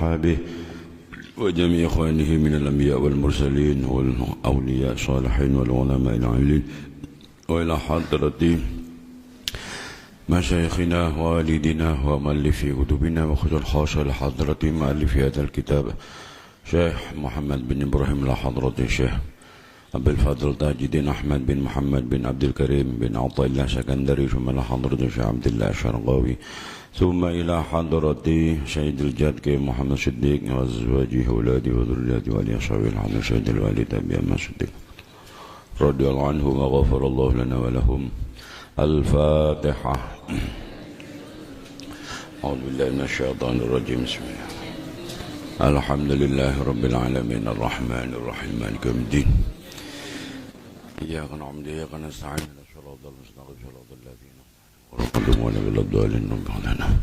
وأصحابه وجميع إخوانه من الأنبياء والمرسلين والأولياء الصالحين والعلماء العاملين وإلى حضرة مشايخنا ووالدنا ومؤلفي كتبنا وخصوصا لحضرة مؤلف هذا الكتاب شيخ محمد بن إبراهيم لحضرة الشيخ أبي الفضل تاج الدين أحمد بن محمد بن عبد الكريم بن عطاء الله سكندري ثم لحضرة الشيخ عبد الله الشرقاوي ثم إلى حضرة سيد الجاد محمد صديق وأزواجه أولاده وذريته وأصحابه الحمد سيد الوالد أبي أحمد صديق رضي الله عنهم وغفر الله لنا ولهم. الفاتحة. أعوذ بالله من الشيطان الرجيم. بسم الله. الحمد لله رب العالمين الرحمن الرحيم مالك يوم الدين. إياك نعبد وإياك نستعين اهدنا الصراط المستقيم صراط الذين أنعمت عليهم غير المغضوب عليهم.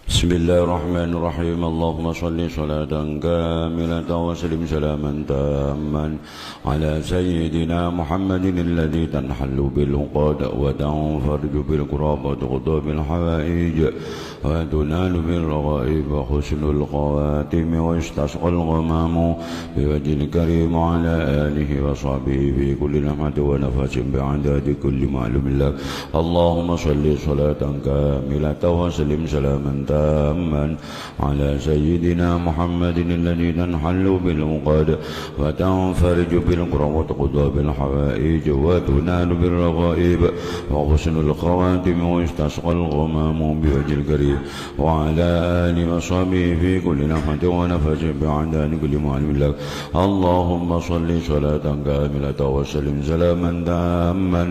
بسم الله الرحمن الرحيم. اللهم صل صلاة كاملة وسلم سلاما تاما على سيدنا محمد الذي تنحل بالعقد وتنفرج بالكرب وتقضى بالحوائج وتنال بالرغائب وحسن الخواتم ويستسقى الغمام بوجه الكريم على آله وصحبه في كل لمحة ونفس بعدد كل معلوم لك. اللهم صل صلاة كاملة وسلم سلاما تاما على سيدنا محمد الذي تنحل بالعقد وتنفرج بالكرب وتقضى بالحوائج وتنال بالرغائب وحسن الخواتم ويستسقى الغمام بوجه الكريم وعلى آله وصحبه في كل لمحة ونفس بعدد كل معلوم لك. اللهم صل صلاة كاملة وسلم سلاما تاما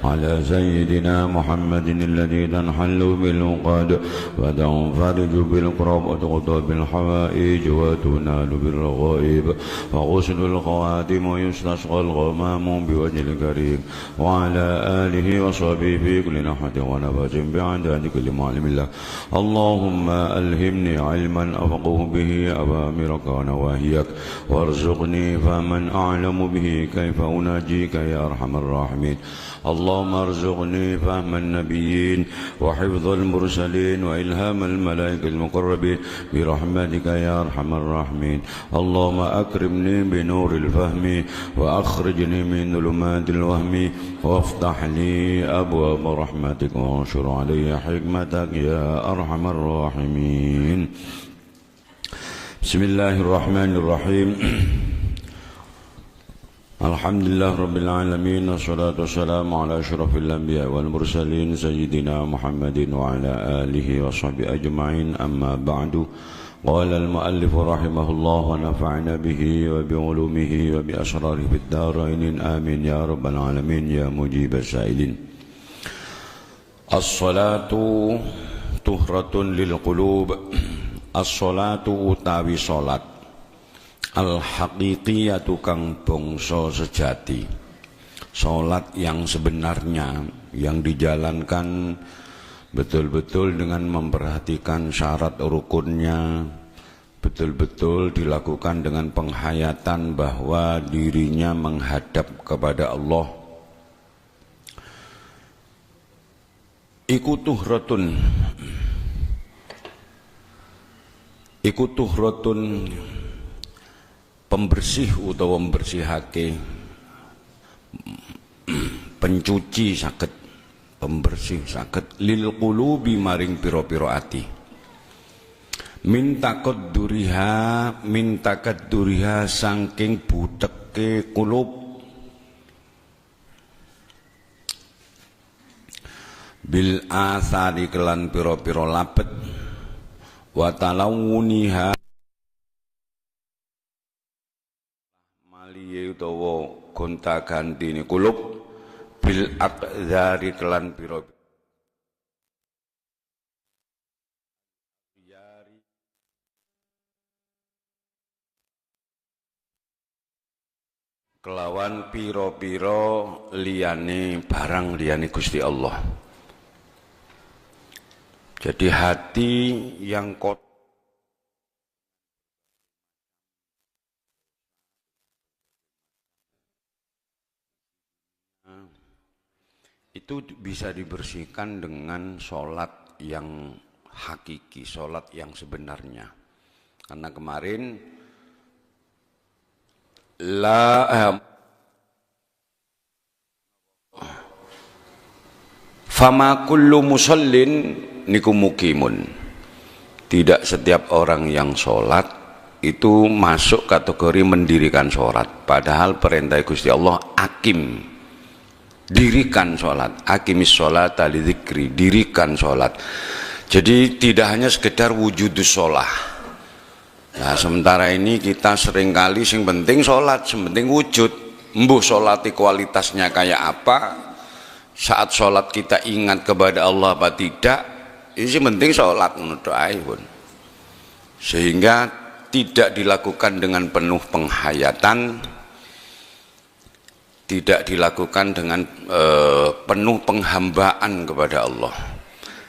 على سيدنا محمد الذي تنحل بالعقد وتنفرج بالكرب وتقضى بالحوائج وتنال بالرغائب وغسل الخواتم ويستسقى الغمام بوجه الكريم وعلى آله وصحبه في كل لمحة ونفس بعدد كل معلوم لك. اللهم ألهمني علما أفقه به أوامرك ونواهيك وارزقني فمن أعلم به كيف أناجيك يا أرحم الراحمين. اللهم ارزقني فهم النبيين وحفظ المرسلين وإلهام الملائكة المقربين برحمتك يا أرحم الراحمين. اللهم أكرمني بنور الفهم وأخرجني من ظلمات الوهم وافتح لي أبواب رحمتك وانشر علي حكمتك يا أرحم الراحمين. بسم الله الرحمن الرحيم. الحمد لله رب العالمين والصلاة والسلام على أشرف الأنبياء والمرسلين سيدنا محمد وعلى آله وصحبه أجمعين. أما بعد. قال المؤلف رحمه الله ونفعنا به وبعلومه وبأسراره في الدارين آمين يا رب العالمين يا مجيب السائلين. الصلاة طهرة للقلوب. الصلاة utawi salat al-haqiqiyatu kang bangsa sejati, salat yang sebenarnya yang dijalankan betul-betul dengan memperhatikan syarat rukunnya, betul-betul dilakukan dengan penghayatan bahwa dirinya menghadap kepada Allah. Iku tuhratun pembersih utawa membersihake, pencuci saged, pembersih saged lil qulubi maring pira-pira ati. Minta kaduriha saking budeke kulub bil asari kelan pira-pira labet wa talawuniha maliye utawa gonta-gantine kulub bil aqdari kelan pira-pira kelawan pira-pira liyane barang liyane Gusti Allah. Jadi hati yang kotor itu bisa dibersihkan dengan sholat yang hakiki, sholat yang sebenarnya. Karena kemarin la fama kullu musallin niku mukimun. Tidak setiap orang yang sholat itu masuk kategori mendirikan sholat. Padahal perintah Gusti Allah akim, dirikan sholat, akimis sholat li dzikri, dirikan sholat. Jadi tidak hanya sekedar wujudus sholah. Nah sementara ini kita seringkali sing penting sholat, sing penting wujud. Mbuh sholati kualitasnya kayak apa, saat sholat kita ingat kepada Allah apa tidak, ini sing penting sholat menurut pun. Sehingga tidak dilakukan dengan penuh penghayatan, tidak dilakukan dengan penuh penghambaan kepada Allah.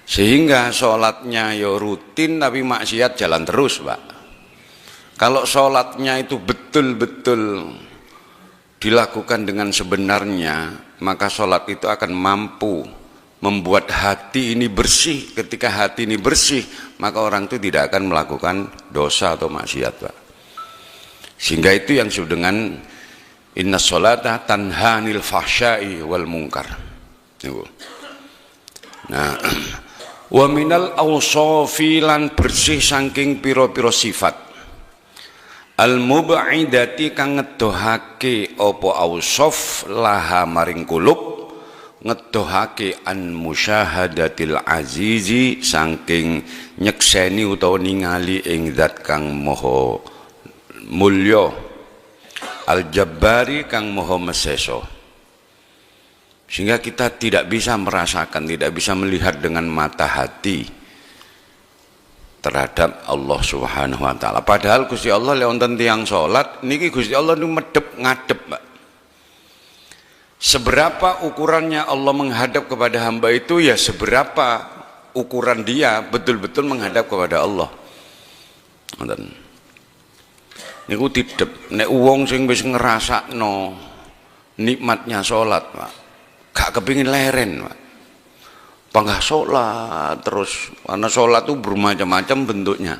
Sehingga sholatnya ya rutin tapi maksiat jalan terus, Pak. Kalau sholatnya itu betul-betul dilakukan dengan sebenarnya, maka sholat itu akan mampu membuat hati ini bersih. Ketika hati ini bersih, maka orang itu tidak akan melakukan dosa atau maksiat, Pak. Sehingga itu yang disebut dengan inna sholata tanha 'anil fahsya'i wal munkar. Nah, wa minal awsafi lan bersih saking pira-pira sifat al-mub'idati kang ngedohake apa ausaf laha maring kulub, ngedohake an musyahadatil azizi saking nyekseni utawa ningali ing zat kang maha mulya, al-jabbari kang maha meseso. Sehingga kita tidak bisa merasakan, tidak bisa melihat dengan mata hati terhadap Allah Subhanahu wa taala. Padahal Gusti Allah lewonten tiyang salat niki Gusti Allah niku medhep ngadep, Pak. Seberapa ukurannya Allah menghadap kepada hamba itu ya seberapa ukuran dia betul-betul menghadap kepada Allah. Ngoten. Niku tidep nek wong sing wis ngrasakno nikmatnya salat, Pak. Gak kepingin leren, Pak. Panggah sholat terus, karena sholat itu bermacam-macam bentuknya.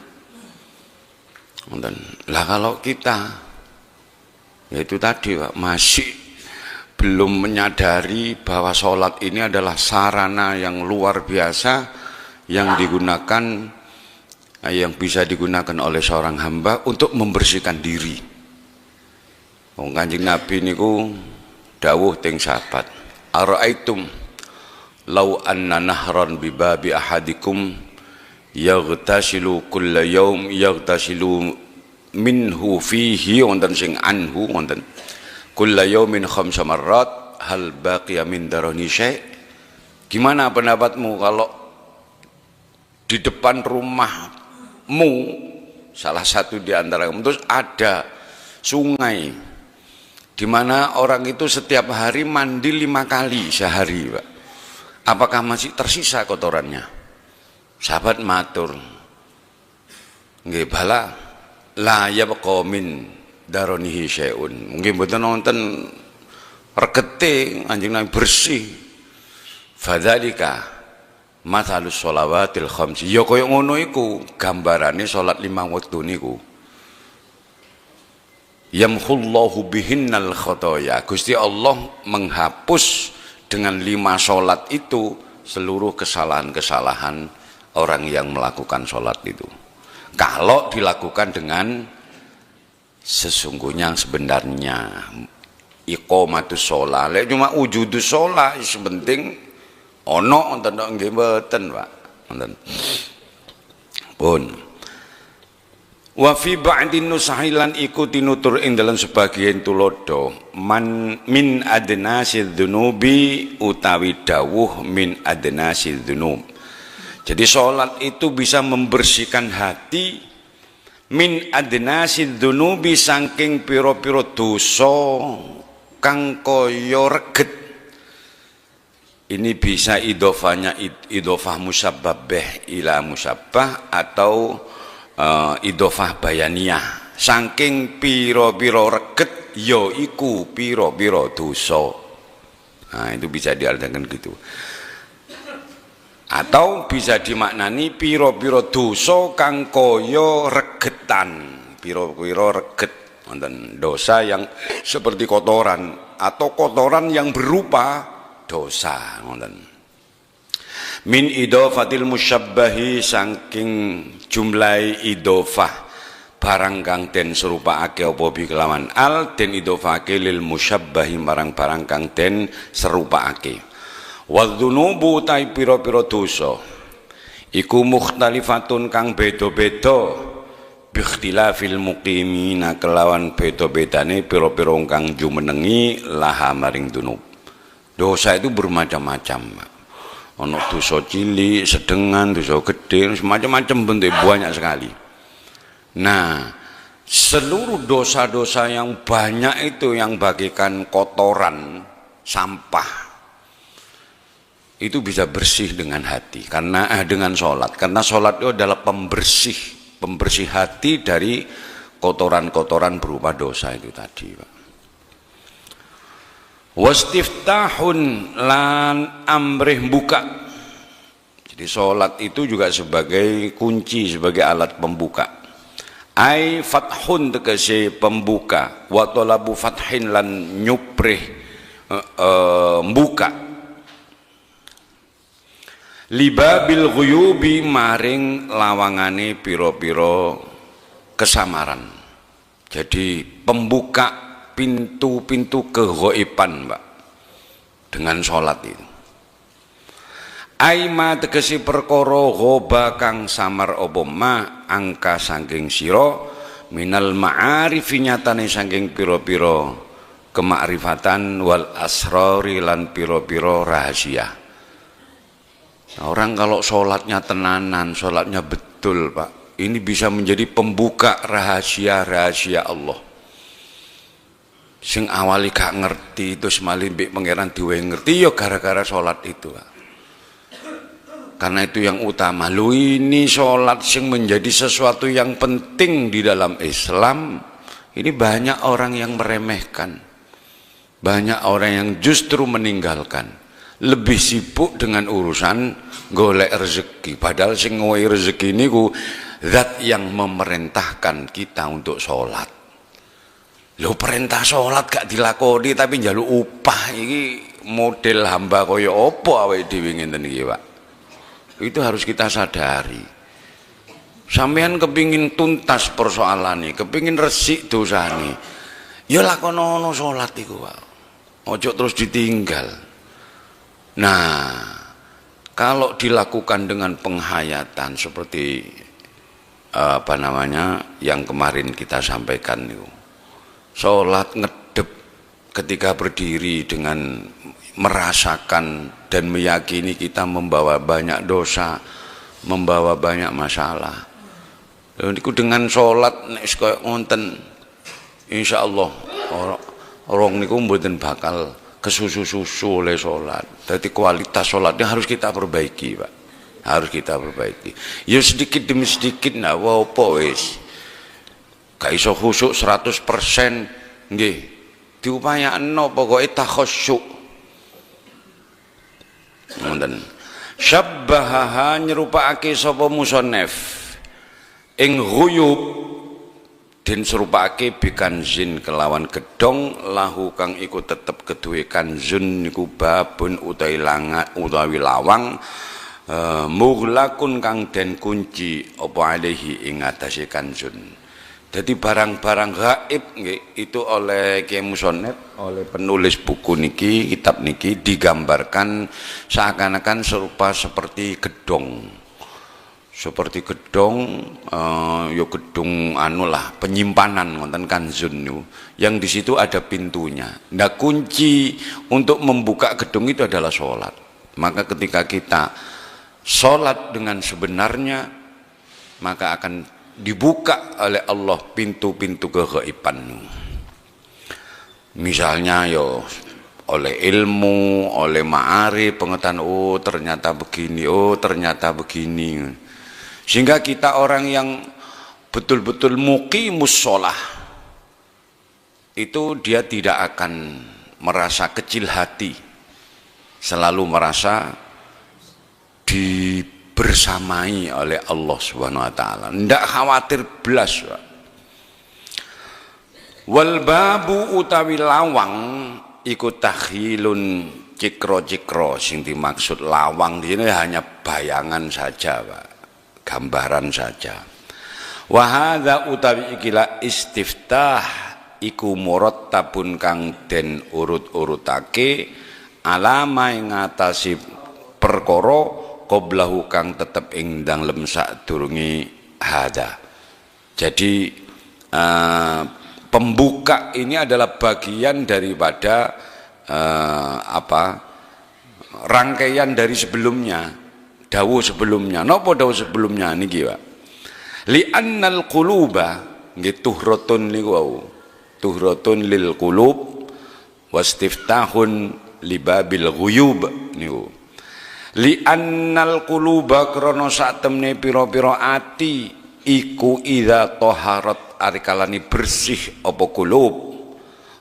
Lah kalau kita, yaitu tadi Pak, masih belum menyadari bahwa sholat ini adalah sarana yang luar biasa yang digunakan, yang bisa digunakan oleh seorang hamba untuk membersihkan diri. Kanjeng Nabi niku dawuh teng sahabat, ara'aitum lau anna nahran bibabi ahadikum yaghtasilu kulla yaum yaghtasilu minhu fihi wonten sing anhu wonten kulla yaumin khamsa marrat hal baqiya min darani syai'. Gimana pendapatmu kalau di depan rumahmu salah satu di antara kamu terus ada sungai di mana orang itu setiap hari mandi 5 kali sehari, Pak. Apakah masih tersisa kotorannya? Sahabat matur, nggih bala la yabqa min daranihi syai'un. Mungkin mboten wonten regete Kanjeng Nabi bersih. Fadzalika mathalus sholawatil khamsi. Ya kaya ngono iku gambarane salat 5 wektu niku. Yamhullahu bihinnal khotoya. Gusti Allah menghapus dengan 5 sholat itu seluruh kesalahan-kesalahan orang yang melakukan sholat itu. Kalau dilakukan dengan sesungguhnya sebenarnya iqamatus sholat. Lek cuma wujudus sholat sepenting ono wonten nggih mboten, Pak. Wonten. Pun wa fi ba'din nusahilan iku tinutur ing dalam sebagian tulodo min adnasid dzunubi utawi dawuh min adnasid dzunub. Jadi sholat itu bisa membersihkan hati min adnasid dzunubi saking pira-pira dosa kang kaya reget. Ini bisa idofahnya idofah musabbabeh ila musabbah atau idofah bayaniyah saking piro-piro reget yo iku piro-piro dosa. Nah itu bisa diartikan gitu. Atau bisa dimaknani piro-piro dosa kang kaya regetan, piro-piro reget, wonten dosa yang seperti kotoran atau kotoran yang berupa dosa, wonten. Min idofatil musyabbahi saking jumlah idofah barang kang den serupakake apa bi kelawan al den idofake lil musyabbahi barang-barang kang den serupakake. Wadzunubu tai pira-pira dosa iku mukhtalifatun kang beda-beda biikhtilafil muqimina kelawan beda-bedane pira-pira kang jumenengi laha maring dunub. Dosa itu bermacam-macam. Ono dosa cilik, sedengan, dosa gede, macam-macam bentuk, banyak sekali. Nah, seluruh dosa-dosa yang banyak itu yang bagikan kotoran, sampah, itu bisa bersih dengan hati, karena dengan sholat. Karena sholat itu adalah pembersih hati dari kotoran-kotoran berupa dosa itu tadi, Pak. Wastiftahun lan amrih buka. Jadi sholat itu juga sebagai kunci, sebagai alat pembuka. Ai fathun tegese pembuka, wa talabu fathin lan nyuprih buka. Libabil ghuyubi maring lawangane piro-piro kesamaran. Jadi pembuka pintu-pintu keghaiban, Mbak, dengan sholat itu. Aima tegesi perkara ghoba kang samar apa ma angka saking sira minal ma'arifi nyatane saking piro-piro kemakrifatan wal asrori lan piro-piro rahasia. Orang kalau sholatnya tenanan, sholatnya betul, Pak, ini bisa menjadi pembuka rahasia-rahasia Allah. Sing awali gak ngerti, terus malih mbek pangeran diwe ngerti, ya gara-gara sholat itu, Pak. Karena itu yang utama. Lu ini sholat sing menjadi sesuatu yang penting di dalam Islam. Ini banyak orang yang meremehkan, banyak orang yang justru meninggalkan. Lebih sibuk dengan urusan golek rezeki, padahal sing ngowe rezeki niku zat yang memerintahkan kita untuk sholat. Lho, perintah sholat gak dilakoni tapi njaluk upah, iki model hamba kaya apa awake dhewe ngenten iki, Pak. Itu harus kita sadari. Sampeyan kepingin tuntas persoalane, kepingin resik dosane, ya lakonono sholat iku, Pak. Ojo terus ditinggal. Nah, kalau dilakukan dengan penghayatan seperti yang kemarin kita sampaikan itu, sholat ngedep ketika berdiri dengan merasakan dan meyakini kita membawa banyak dosa, membawa banyak masalah. Lalu dengan sholat nek koyo ngonten, insyaallah orang niku mboten bakal kesusu-susu oleh sholat. Jadi kualitas sholatnya harus kita perbaiki, Pak. Harus kita perbaiki. Ya sedikit demi sedikit, nah apa wis. Gak iso khusyuk 100%, nggih. Diupayakno pokoke takhasyuk. Ngoten. Syabbaha nyerupake sapa musannif ing ghuyub den serupake bikanzin kelawan gedong lahu kang iku tetep keduwe kanzun niku babun utawi lawang mughlaqun kang den kunci apa alaihi ing atase kanzun. Jadi barang-barang gaib nggih itu oleh Kiai Musonnet, oleh penulis buku niki, kitab niki digambarkan seakan-akan serupa seperti gedong. Seperti gedong, ya gedung anulah penyimpanan wonten kanzun niku. Yang di situ ada pintunya. Nah, kunci untuk membuka gedung itu adalah sholat. Maka ketika kita sholat dengan sebenarnya, maka akan dibuka oleh Allah pintu-pintu keghaiban. Misalnya yo oleh ilmu, oleh ma'arif, pengetahuan, oh ternyata begini, oh ternyata begini. Sehingga kita orang yang betul-betul muqimus sholah itu dia tidak akan merasa kecil hati, selalu merasa dibersamai oleh Allah Subhanahu wa taala. Ndak khawatir blas, Pak. Wal babu utawi lawang iku takhilun cikro-cikro, sing dimaksud lawang di sini hanya bayangan saja, Pak. Gambaran saja. Wa hadza utawi ikilah istiftah iku murattabun kang den urut-urutake alama ing ngatasi perkara qablahu kang tetep ing dalem sadurunge hadza. Jadi pembuka ini adalah bagian daripada rangkaian dari sebelumnya, dawuh sebelumnya. Napa dawuh sebelumnya niki, Pak? Li annal quluba nggih tuhratun niku wau. Tuhratun lil qulub wastiftahun libabil ghuyub niku. Li annal quluba krana sak temne pira-pira ati iku idza taharat arikalani bersih apa qulub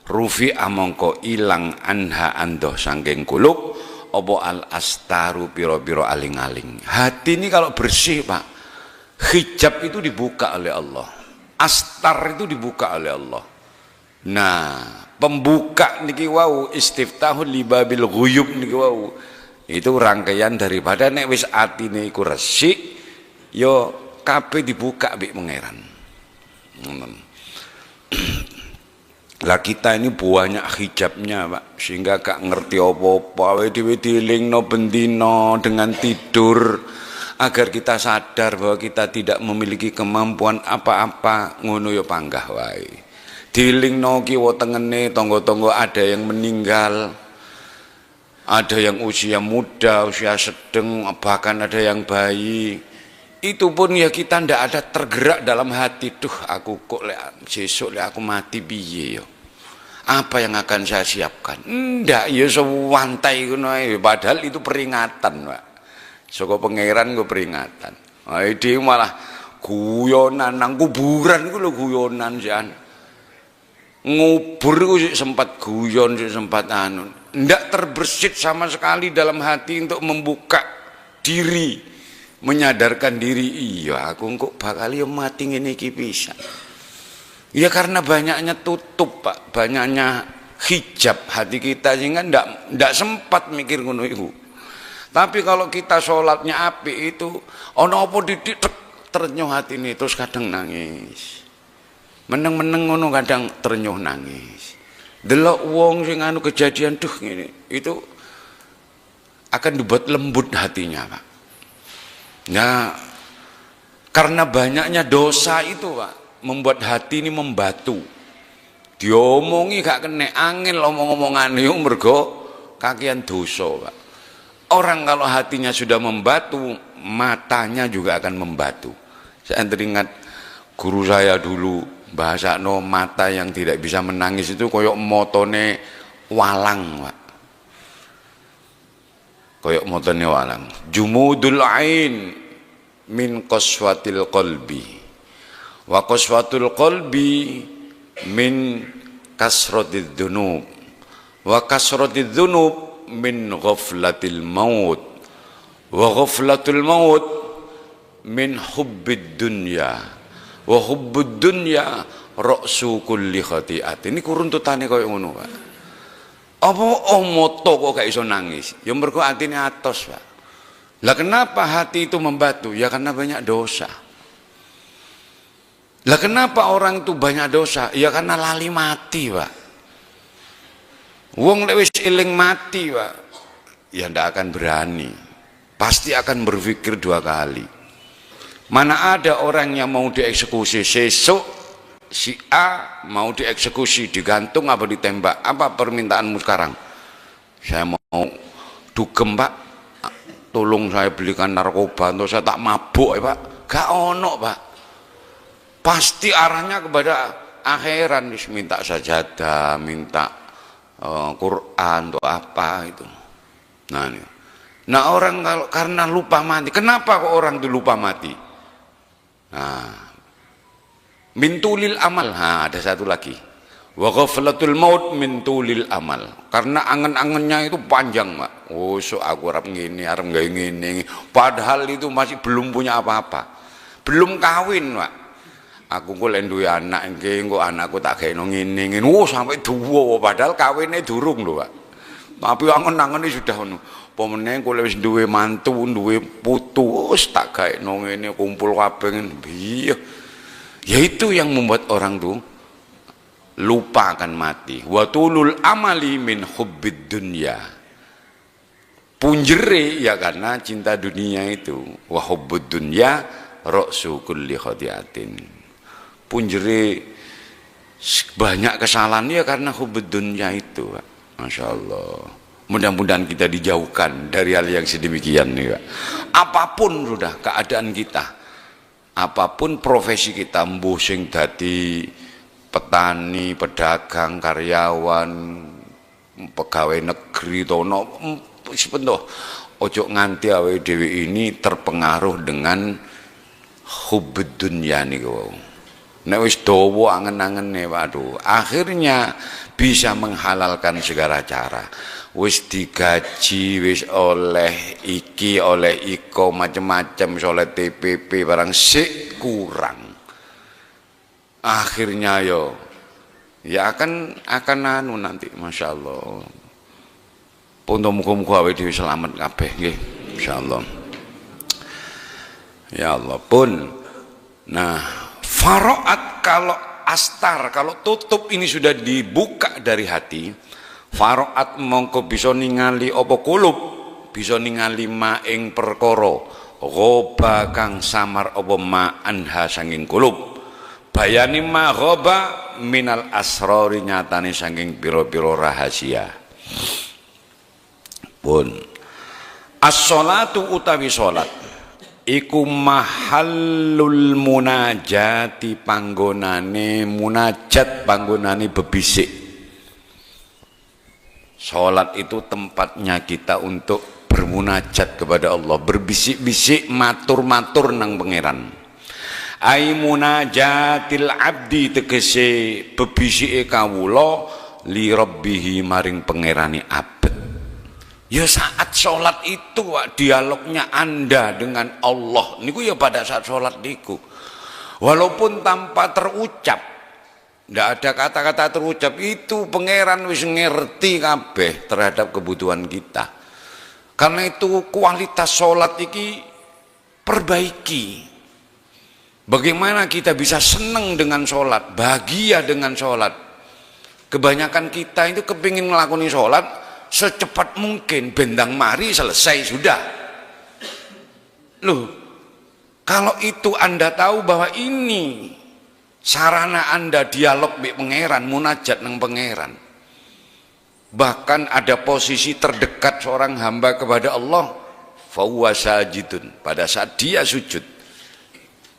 rufi amangka ilang anha andoh sangking qulub apa al astaru pira-pira aling-aling. Hati ini kalau bersih, Pak, hijab itu dibuka oleh Allah, astar itu dibuka oleh Allah. Nah, pembuka niki wau istiftahul libabil ghuyub niki wau. Itu rangkaian daripada nek wis atine iku resik ya kabeh dibuka mbek pangeran. Lah kita ini banyak hijabnya, Pak, sehingga gak ngerti apa-apa, dhewe dilingno bendino dengan tidur agar kita sadar bahwa kita tidak memiliki kemampuan apa-apa, ngono ya panggah wae. Dilingno kiwa tengene tangga-tangga ada yang meninggal, ada yang usia muda, usia sedang, bahkan ada yang bayi. Itu pun ya kita ndak ada tergerak dalam hati, duh aku kok sesuk aku mati piye ya. Apa yang akan saya siapkan? Ndak ya sewantai ngono ae, padahal itu peringatan, Pak. Saka pangeran gue peringatan. Dia malah guyonan nang kuburan gue lo guyonan jan. Ngubur gue sempat guyon, sempat anu. Ndak terbersit sama sekali dalam hati untuk membuka diri, menyadarkan diri. Iya, aku kok bakal yo mati ngene iki pisan. Ya karena banyaknya tutup, Pak, banyaknya hijab hati kita sehingga ndak sempat mikir ngono iku. Tapi kalau kita sholatnya api itu ono apa didik ternyuh hati ini terus kadang nangis. Meneng-meneng ngono kadang ternyuh nangis. Delok wong sing anu kejadian duh ngene, itu akan dibuat lembut hatinya, Pak. Nah, karena banyaknya dosa itu, Pak, membuat hati ini membatu. Diomongi gak kena angin omong-omongane mergo kakian dosa, Pak. Orang kalau hatinya sudah membatu, matanya juga akan membatu. Saya teringat guru saya dulu bahasa no mata yang tidak bisa menangis itu koyok motone walang, Pak. Koyok motone walang. Jumudul ain min qaswatil qalbi. Wa qaswatul qalbi min kasratid dzunub. Wa kasratid dzunub min ghaflatil maut wa ghaflatul maut min hubbid dunya wa hubbud dunya ra'su kulli khati'at. Ini kuruntutane koyo ngono, Pak. Apa moto kok gak iso nangis? Ya mergo atine atos, Pak. Lah kenapa hati itu membatu? Ya karena banyak dosa. Lah kenapa orang itu banyak dosa? Ya karena lali mati, Pak. Wong lek wis eling mati, Pak, ya ndak akan berani. Pasti akan berpikir dua kali. Mana ada orang yang mau dieksekusi sesuk si A mau dieksekusi, digantung apa ditembak? Apa permintaanmu sekarang? Saya mau dugem, Pak. Tolong saya belikan narkoba atau saya tak mabuk, ya, Pak. Gak ono, Pak. Pasti arahnya kepada akhiran, minta sajadah, minta Quran atau apa itu. Nah orang kalau karena lupa mati, kenapa kok orang itu lupa mati? Nah, mintulil amal. Nah, ada satu lagi, Wa ghaflatul maut min tulil amal. Karena angen-angennya itu panjang, Mak. Oh, so aku arep ngene, arep gawe ngene. Padahal itu masih belum punya apa-apa. Belum kawin, Mak. Aku kok lek duwe anak nggih, engko anakku tak gaeno ngene. Oh, sampai duwa padahal kawine durung lho, Pak. Tapi angen-angene sudah ngono. Pemene kok wis duwe mantu, duwe putu, wis tak gaeno ngene kumpul kabeh ngene. Iya. Ya itu yang membuat orang tuh lupa akan mati. Wa tulul amali min hubbid dunya. Punjere ya karena cinta dunia itu. Wa hubbud dunya ra'su kulli khati'atin. Punjere banyak kesalahan ya karena hubbud dunya itu, Pak. Masya Allah. Mudah-mudahan kita dijauhkan dari hal yang sedemikian nih, Pak. Apapun sudah keadaan kita, apapun profesi kita, mbuh sing dadi petani, pedagang, karyawan, pegawai negeri, tono, sebentar, ojo nganti awake dhewe ini terpengaruh dengan hubbud dunya niku. Nek wis dawa angen-angene, waduh, akhirnya bisa menghalalkan segala cara. Wis digaji, wis oleh iki, oleh iko, macam-macam, oleh TPP, barang sik kurang. Akhirnya ya akan anu nanti, Masya Allah. Untuk muka-muka awake dhewe selamat kabeh nggih, insyaallah. Ya Allah pun. Nah, faraat kalau astar, kalau tutup ini sudah dibuka dari hati, faraat mongko bisa ningali apa kulub, bisa ningali ma ing perkara, ghoba kang samar apa ma anha sanging kulub. Bayani ma ghoba minal asrori nyatane sanging pira-pira rahasia. Pun as-sholatu utawi salat iku mahallul munajati, panggonane munajat, panggonane bebisik. Salat itu tempatnya kita untuk bermunajat kepada Allah, berbisik-bisik, matur-matur nang pangeran. Ai munajatil abdi tegese bebisike kawula li rabbihi maring pangerane abet. Ya saat sholat itu, dialognya Anda dengan Allah niku ya pada saat sholat niku, walaupun tanpa terucap, ndak ada kata-kata terucap, itu pangeran wis ngerti kabeh terhadap kebutuhan kita. Karena itu kualitas sholat iki perbaiki. Bagaimana kita bisa senang dengan sholat, bahagia dengan sholat. Kebanyakan kita itu kepingin ngelakoni sholat secepat mungkin, bendang mari selesai sudah. Loh, kalau itu Anda tahu bahwa ini sarana Anda dialog mbek pangeran, munajat nang pangeran. Bahkan ada posisi terdekat seorang hamba kepada Allah, fahuwa sajidun, pada saat dia sujud.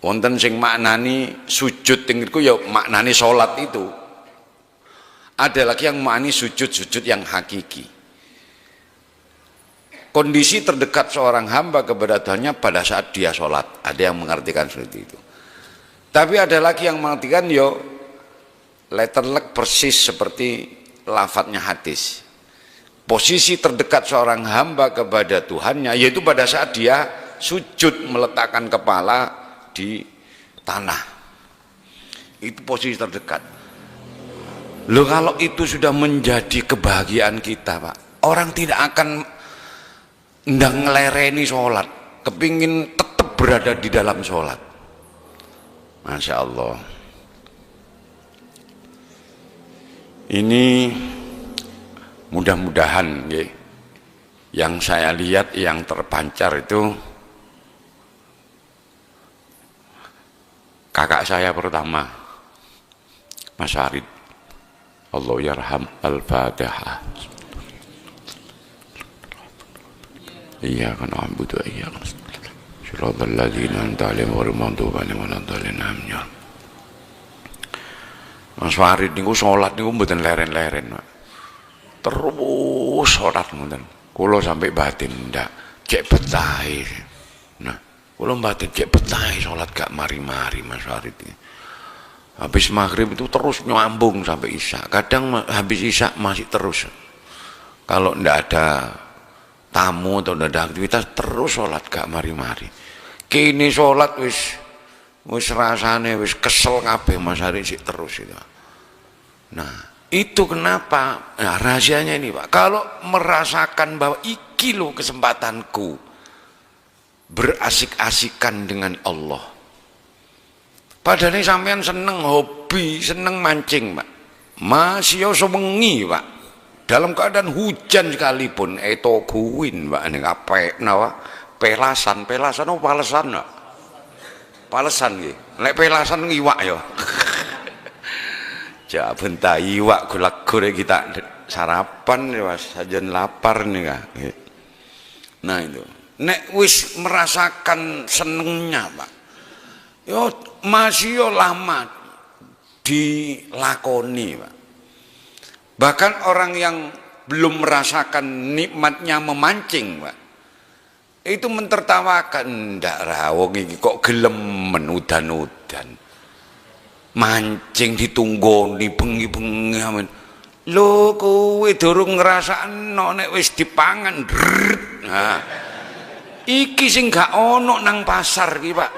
Wonten sing maknani sujud tinggiku ya maknani sholat itu. Ada lagi yang maknani sujud-sujud yang hakiki. Kondisi terdekat seorang hamba kepada Tuhannya pada saat dia sholat. Ada yang mengartikan seperti itu. Tapi ada lagi yang mengartikan letterlek persis seperti lafadznya hadis. Posisi terdekat seorang hamba kepada Tuhannya yaitu pada saat dia sujud, meletakkan kepala di tanah. Itu posisi terdekat. Loh, kalau itu sudah menjadi kebahagiaan kita, Pak, orang tidak akan ndang ngelereni sholat, kepingin tetap berada di dalam sholat. Masya Allah. Ini mudah-mudahan yang saya lihat yang terpancar itu kakak saya pertama, Mas Farid. Allah yarham. Al-Fatihah. Iyyaka na'budu wa iyyaka nasta'in. Shiratal ladzina an'amta 'alaihim ghairil maghdubi 'alaihim waladdallin. Amin. Mas Farid niku salat niku mboten leren-leren, Pak. Terus salat ngoten. Kula sampai batin ndak cek betahe. Nah, kula batin cek betahe salat gak mari-mari Mas Farid. Habis maghrib itu terus nyambung sampai isya. Kadang habis isya masih terus. Kalau ndak ada tamu atau ndak ada aktivitas terus sholat gak mari-mari. Kini sholat wis rasane wis kesel kabeh Mas Hari sik terus itu. Nah, itu kenapa? Nah, rahasianya ini Pak. Kalau merasakan bahwa iki lo kesempatanku berasik-asikan dengan Allah. Padahal ini sampean seneng hobi, seneng mancing Pak. Masih sewengi Pak. Dalam keadaan hujan sekalipun, itu guwin Pak. Ini apa nawa? Pelasan apa palesan Pak? Palesan gitu. Lek pelasan iwak ya. Ja bentah iwak gulak-gulek kita sarapan ya Mas, sajen lapar nih Kak. Nah itu. Nek wis merasakan senengnya Pak. Yo masih yo lama dilakoni Pak. Bahkan orang yang belum merasakan nikmatnya memancing Pak, itu mentertawakan, ndak rawong iki kok gelem menudan-udan mancing ditunggoni bengi-bengi amen. Lho kowe durung ngrasakno nek wis dipangan. Nah, iki sing gak ono nang pasar iki Pak.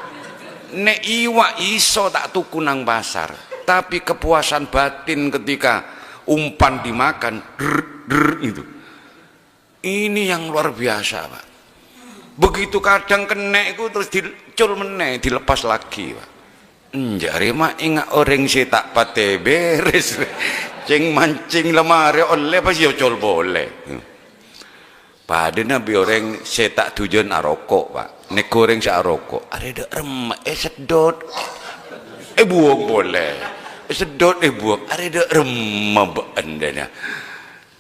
Nek iwak iso tak tuku nang pasar, tapi kepuasan batin ketika umpan dimakan itu. Ini yang luar biasa Pak. Begitu kadang kena itu terus dicul meneh, dilepas lagi Pak. Jare mak ingat orang sih tak pate beres. Ceng mancing lemari oleh pas yo col boleh. Padahal nabi orang saya tak tujuan arokok Pak. Nek goreng sak rokok, ada rem, sedot, buang boleh, sedot buang, ada rem andanya.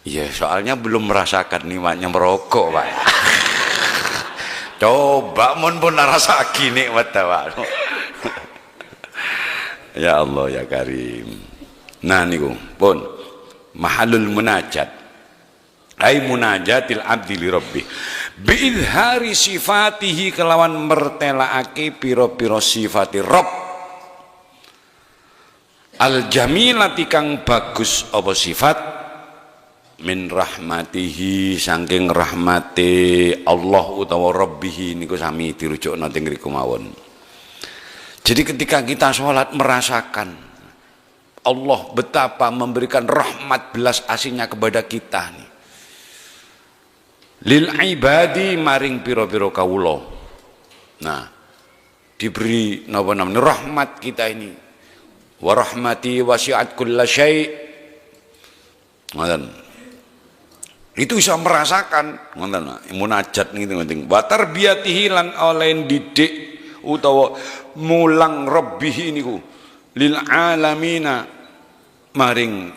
Ya soalnya belum merasakan nikmatnya merokok Pak. Coba mon pun rasa nikmat Pak. Ya Allah ya Karim. Nah niku pun mahalul munajat. Ai munajatil abdi li rabbih biizhari sifatihi kelawan mertelaake piro-piro sifati Rabb al jamilati kang bagus apa sifat min rahmatihi saking rahmati Allah utawa Rabbih niku sami dirujukna teng ngriku mawon. Jadi ketika kita sholat merasakan Allah betapa memberikan rahmat belas asihnya kepada kita nih. Lil ibadi maring piro-piro kawula. Nah, diberi napa namanya rahmat kita ini. Wa rahmati wasi'at kulla syai'. Ngoten. Itu bisa merasakan ngoten munajat niku penting. Wa tarbiyatihi lan oleh didik utawa mulang rabbih niku lil alamina maring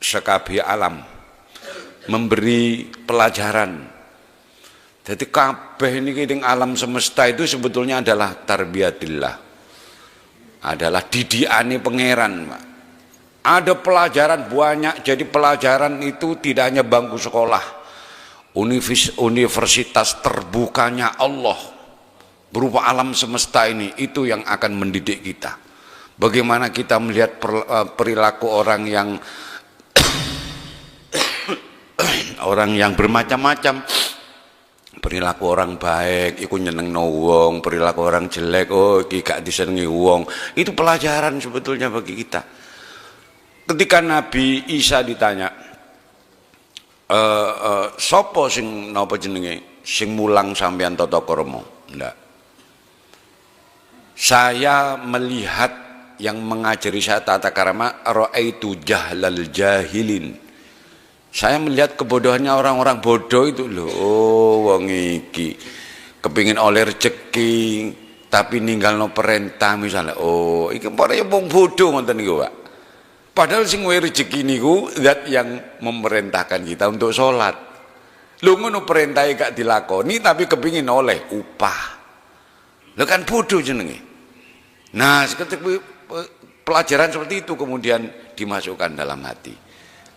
sekabeh alam. Memberi pelajaran. Jadi kabeh ini ning alam semesta itu sebetulnya adalah tarbiyatillah. Adalah didiane pangeran, Pak. Ada pelajaran banyak. Jadi pelajaran itu tidak hanya bangku sekolah. Universitas terbukanya Allah berupa alam semesta ini itu yang akan mendidik kita. Bagaimana kita melihat perilaku orang yang bermacam-macam, perilaku orang baik iku nyenengno wong, perilaku orang jelek oh iki gak disenengi wong. Itu pelajaran sebetulnya bagi kita. Ketika Nabi Isa ditanya sapa sing napa jenenge sing mulang sampean tata krama, ndak, saya melihat yang mengajari saya tata krama raaitu jahlal jahilin. Saya melihat kebodohannya orang-orang bodoh itu loh. Oh wong iki kepingin oleh rezeki tapi ninggalno perintah misalnya. Oh iki padha wong bodoh ngoten niku Pak. Padahal sing wae rezeki niku zat yang memerintahkan kita untuk sholat. Lho ngono perintahe gak dilakoni tapi kepingin oleh upah. Lho kan bodoh jenenge. Nah, ketika pelajaran seperti itu kemudian dimasukkan dalam hati.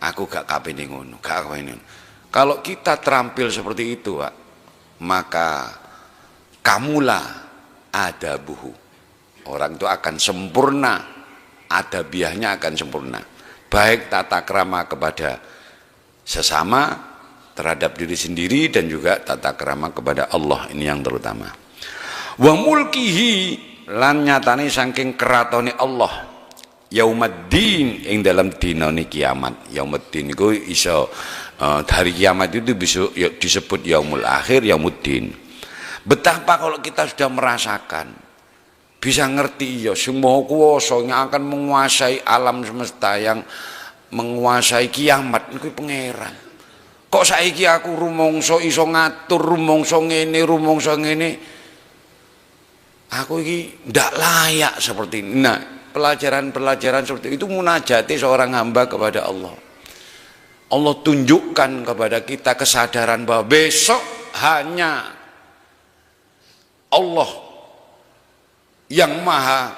Aku gak kapene ngono, gak kapene. Kalau kita terampil seperti itu, Pak, maka kamulah adabuhu. Orang itu akan sempurna adabiahnya akan sempurna. Baik tata krama kepada sesama, terhadap diri sendiri, dan juga tata krama kepada Allah, ini yang terutama. Wa mulkihi, lan nyatane saking keratone Allah, yaumaddin, ing dalam dinane kiamat. Yaumaddin iku iso hari kiamat itu bisa disebut yaumul akhir, yaumuddin. Betapa kalau kita sudah merasakan, bisa ngerti ya semua kuasa yang akan menguasai alam semesta, yang menguasai kiamat niku pangeran. Kok saiki aku rumangsa iso ngatur rumangsa ngene, aku iki ndak layak seperti ini. Nah, pelajaran seperti itu munajati seorang hamba kepada Allah. Allah tunjukkan kepada kita kesadaran bahwa besok hanya Allah yang maha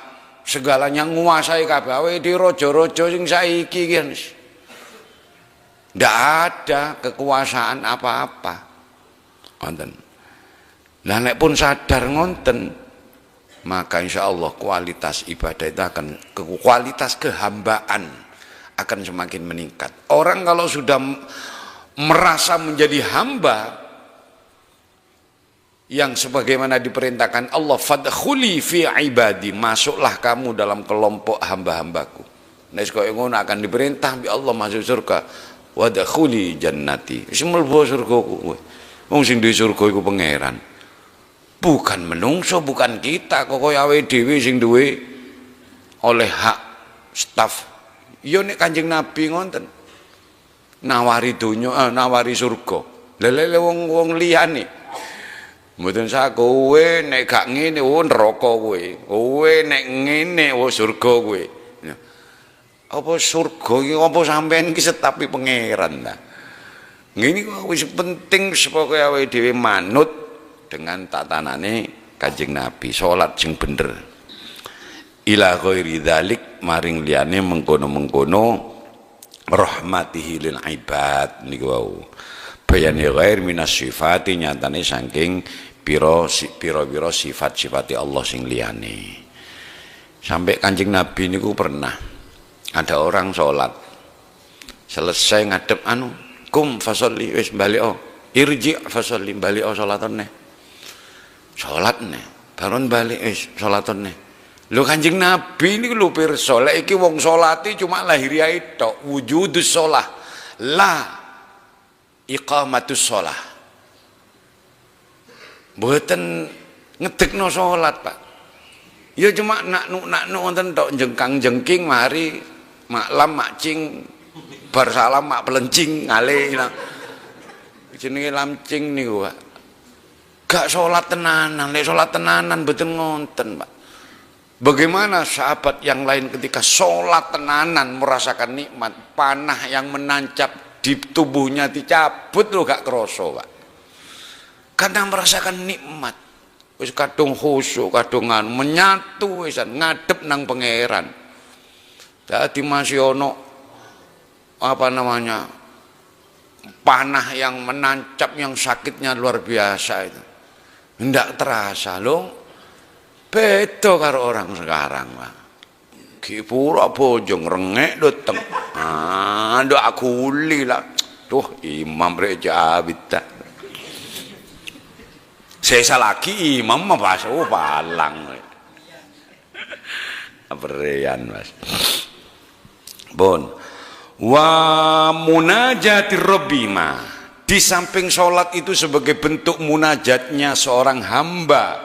segalanya nguasai kabeh. Di rojo-rojo sing saiki kan ndak ada kekuasaan apa-apa. Ngoten. Lah nek pun sadar ngonten, maka insya Allah kualitas ibadah itu akan, kualitas kehambaan akan semakin meningkat. Orang kalau sudah merasa menjadi hamba yang sebagaimana diperintahkan Allah, fadkhuli fi ibadi, masuklah kamu dalam kelompok hamba-hambaku. Nek kok ngono akan diperintah bi Allah masuk surga. Wadkhuli jannati, wis mlebu surgaku. Wong sing duwe surga iku pangeran. Bukan menungso, bukan kita, kok koyo awake dhewe sing duwe oleh hak staf. Ya nek Kanjeng Nabi ngonten nawari donya, nawari surga. Lha wong liyane mboten sak kowe nek gak ngene neraka kowe. Kowe nek ngene surga kowe. Apa surga iki apa sampean iki setapi pangeran ta. Ngene kok wis penting supaya awake dhewe manut dengan tatanane Kanjeng Nabi, salat sing bener. Ila ghairi dzalik, maring liyane mengkono-mengkono rahmatihi lil ibad niku wau. Bayane ghair minas sifati, nyatane saking pira-pira sifat-sifati Allah sing liyane. Sampai Kanjeng Nabi niku pernah ada orang sholat selesai ngadep kum fasolli, wis balik irji fasolli, balik sholatone, baron balik wis sholatone. Lho Kanjeng Nabi niku lho pirsa, lek iki wong sholati cuma lahiriah tok, wujudus sholah la iqamatus sholah, mboten ngedekno sholat Pak. Ya cuma nak wonten tok jengkang-jengking mari maklam makcing bar salam mak pelencing ngale jenenge lamcing niku Pak. Gak sholat tenanan, lek sholat tenanan mboten ngonten Pak. Bagaimana sahabat yang lain ketika sholat tenanan merasakan nikmat, panah yang menancap di tubuhnya dicabut lho gak kroso Pak. Karena merasakan nikmat. Wis kadung khusyuk, kadungan menyatu wisan ngadep nang pangeran. Dadi masih ono apa namanya panah yang menancap yang sakitnya luar biasa itu. Ndak terasa loh. Beda karo orang sekarang Pak. Ki pura bojong rengek doteng. Ndok aku uli lah. Tuh imam reja abita. Sesa lagi imam mah pas palang. Aperian Mas. Bon. Wa munajatir rabbima. Di samping sholat itu sebagai bentuk munajatnya seorang hamba,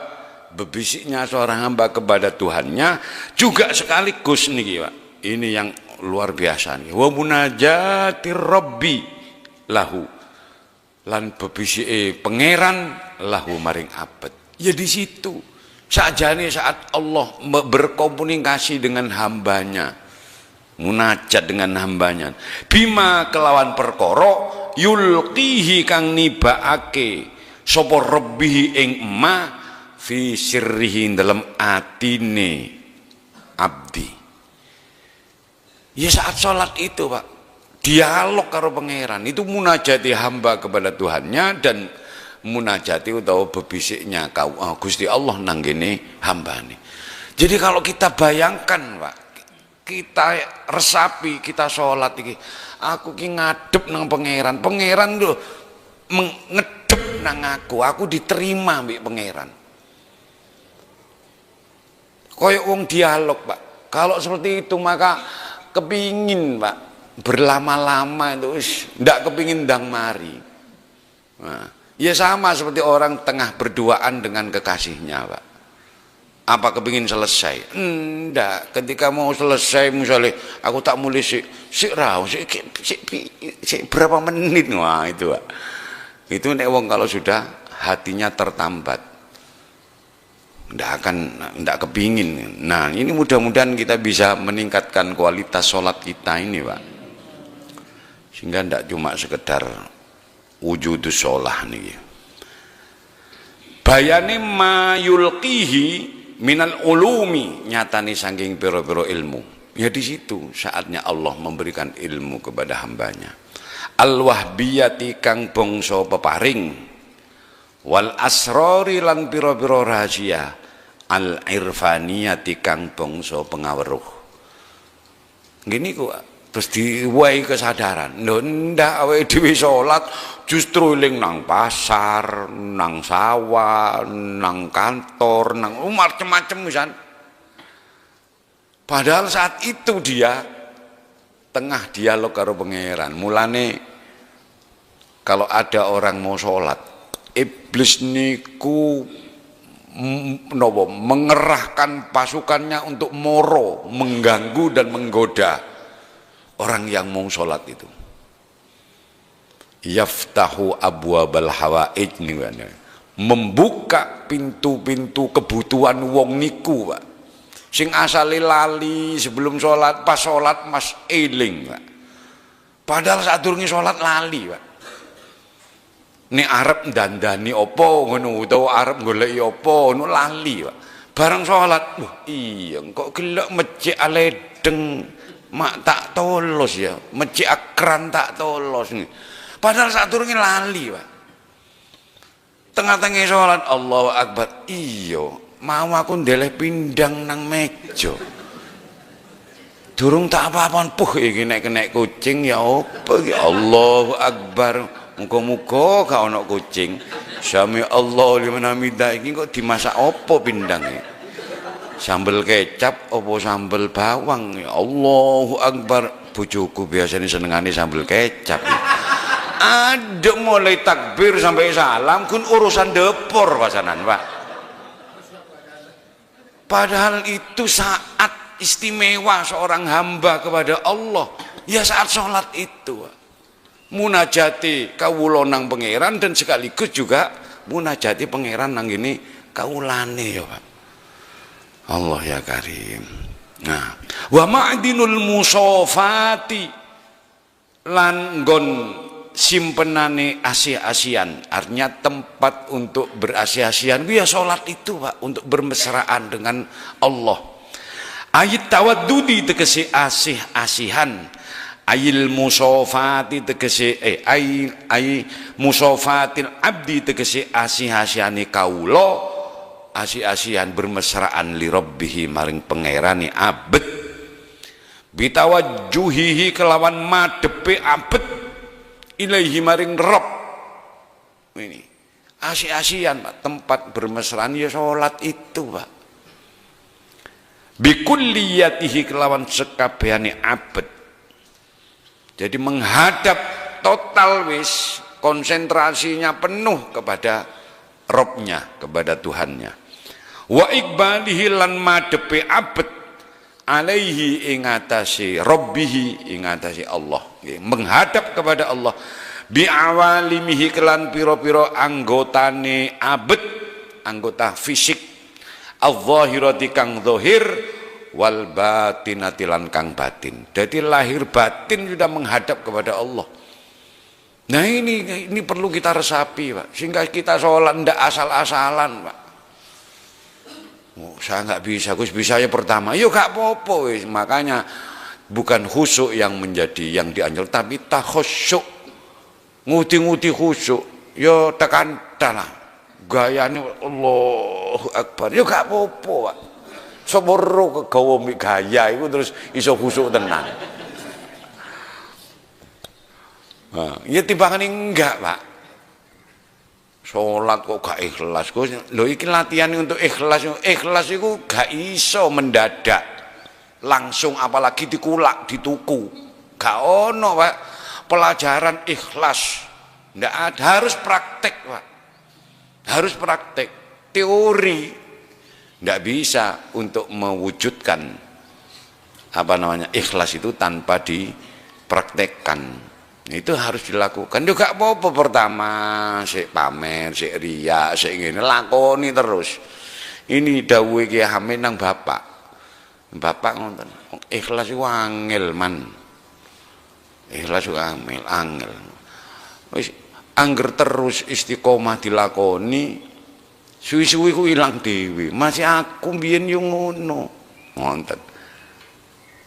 bebisiknya seorang hamba kepada Tuhannya, juga sekaligus niki Pak. Ini yang luar biasa nih. Wa munajatir rabbi lahu, lan bebisike pangeran lahu maring abad. Ya di situ sakjane saat Allah berkomunikasi dengan hambanya, munajat dengan hambanya, bima kelawan perkara yulqihi kang nibaake sapa rabbihi ing ma fi sirrihi dalam atine abdi. Ya saat sholat itu Pak, dialog karo pangeran itu munajati hamba kepada Tuhannya, dan munajati utawa bebisiknya Gusti Allah nang kene hambane. Jadi kalau kita bayangkan Pak, kita resapi, kita sholat iki, aku ki ngadep nang pangeran, pangeran lho ngedep nang aku diterima mbek pangeran. Koyok wong dialog, Pak. Kalau seperti itu maka kepingin, Pak, berlama-lama itu ndak kepingin ndang mari. Nah, ya sama seperti orang tengah berduaan dengan kekasihnya, Pak. Apa kepingin selesai? Enggak. Ketika mau selesai, misalnya aku tak mulai sik berapa menit, wah itu, Pak. Itu nek wong kalau sudah hatinya tertambat, ndak kepingin. Nah, ini mudah-mudahan kita bisa meningkatkan kualitas sholat kita ini, Pak. Sehingga ndak cuma sekedar wujudus sholah nih. Bayane mayulqihi minal ulumi, nyatani saking piro-piro ilmu. Ya di situ saatnya Allah memberikan ilmu kepada hambanya. Al-wahbiyati kang bangsa peparing, wal asrori lan piro-piro rahasia, al irfaniyati kang bangsa pengaweruh. Gini kok terus diwai kesadaran, ndak awake dhewe salat justru eling nang pasar, nang sawah, nang kantor, nang macam-macam misan. Padahal saat itu dia tengah dialog karo pangeran. Mulane kalau ada orang mau sholat, iblis niku mengerahkan pasukannya untuk moro, mengganggu dan menggoda orang yang mau sholat itu. Yaftahu abwabal hawaij nih, membuka pintu-pintu kebutuhan wong niku, Pak. Sing asale lali sebelum sholat, pas sholat mas eling, Pak. Padahal saat durunge sholat lali, Pak. Nek arep ndandani apa ngono utawa arep goleki apa ngono lali, Pak. Bareng sholat, iya kok gelek mejek aledeng mak tak tolos ya, mejek akran tak tolos nih. Padahal saat durunge lali, Pak. Tengah-tengah sholat Allahu Akbar, iya mau aku ndeleh pindang nang meja. Durung tak apa-apaan, iki nek kenek kucing ya apa iki, Allahu Akbar. Muga-muga gak ono kucing. Sami Allah liman hamidah, iki kok dimasak apa pindangnya? Sambel kecap apa sambel bawang? Ya Allahu Akbar. Bojoku biasanya senengane sambel kecap. Ada mulai takbir sampai salam kun urusan depur pasanan, Pak. Padahal itu saat istimewa seorang hamba kepada Allah, ya saat sholat itu, Pak. Munajati kawula nang pangeran dan sekaligus juga munajati pangeran nang ini kawulane ya, Pak. Allah ya Karim. Nah, wa ma'dinul musafati lan nggon simpenane asih-asian, artinya tempat untuk berasih-asian ya salat itu, Pak, untuk bermesraan dengan Allah. Ayat tawaddudi tegese asih-asihan, ayil musafati tegese ay musafatil abdi tegese asih-asihane kawula, asih-asihan bermesraan li rabbih maring pangerane abet, bitawajjuhihi kelawan madepe abet ilaihi maring Rabb. Ini asih-asihan, Pak, tempat bermesraan ya salat itu, Pak. Bikulliyatihi kelawan sekabehane abet. Jadi menghadap total wis, konsentrasinya penuh kepada Robnya, kepada Tuhannya. Wa iqbalihi lan madepe abet alaihi ingatasi Rabbihi, ingatasi Allah, menghadap kepada Allah bi awalimihi kelan piro-piro anggotane abet, anggota fisik, al-zahirati kang zahir, wal batinati lan kang batin. Jadi lahir batin sudah menghadap kepada Allah. Nah ini perlu kita resapi, Pak, sehingga kita sholat ndak asal-asalan, Pak. Oh, saya nggak bisa, Gus, bisanya pertama, yuk gak apa-apa, makanya bukan khusyuk yang menjadi yang dianjur, tapi takhusyuk, nguti-nguti khusyuk, yo tekan dalah, gayanya Allahu Akbar, yuk gak apa-apa, Pak. Sapa ro kegawa mbek gaya iku terus iso khusuk tenan. Ya timbangane enggak, Pak. Salat kok gak ikhlas. Lho iki latihan untuk ikhlas. Ikhlas iku gak iso mendadak. Langsung apalagi dikulak, dituku. Gak ono, Pak. Pelajaran ikhlas. Ndak ada, harus praktek, Pak. Harus praktek. Teori ndak bisa untuk mewujudkan ikhlas itu tanpa dipraktekkan. Itu harus dilakukan. Juga apa-apa pertama sik pamer, sik riya, sik ngene lakoni terus. Ini dawuhe Ki Hamid nang bapak. Bapak ngoten. Ikhlas iku angel man. Ikhlas iku angel. Wis angger terus istiqomah dilakoni, suwi-suwi ku ilang dhewe. Masih aku mbiyen yo ngono. Ngoten.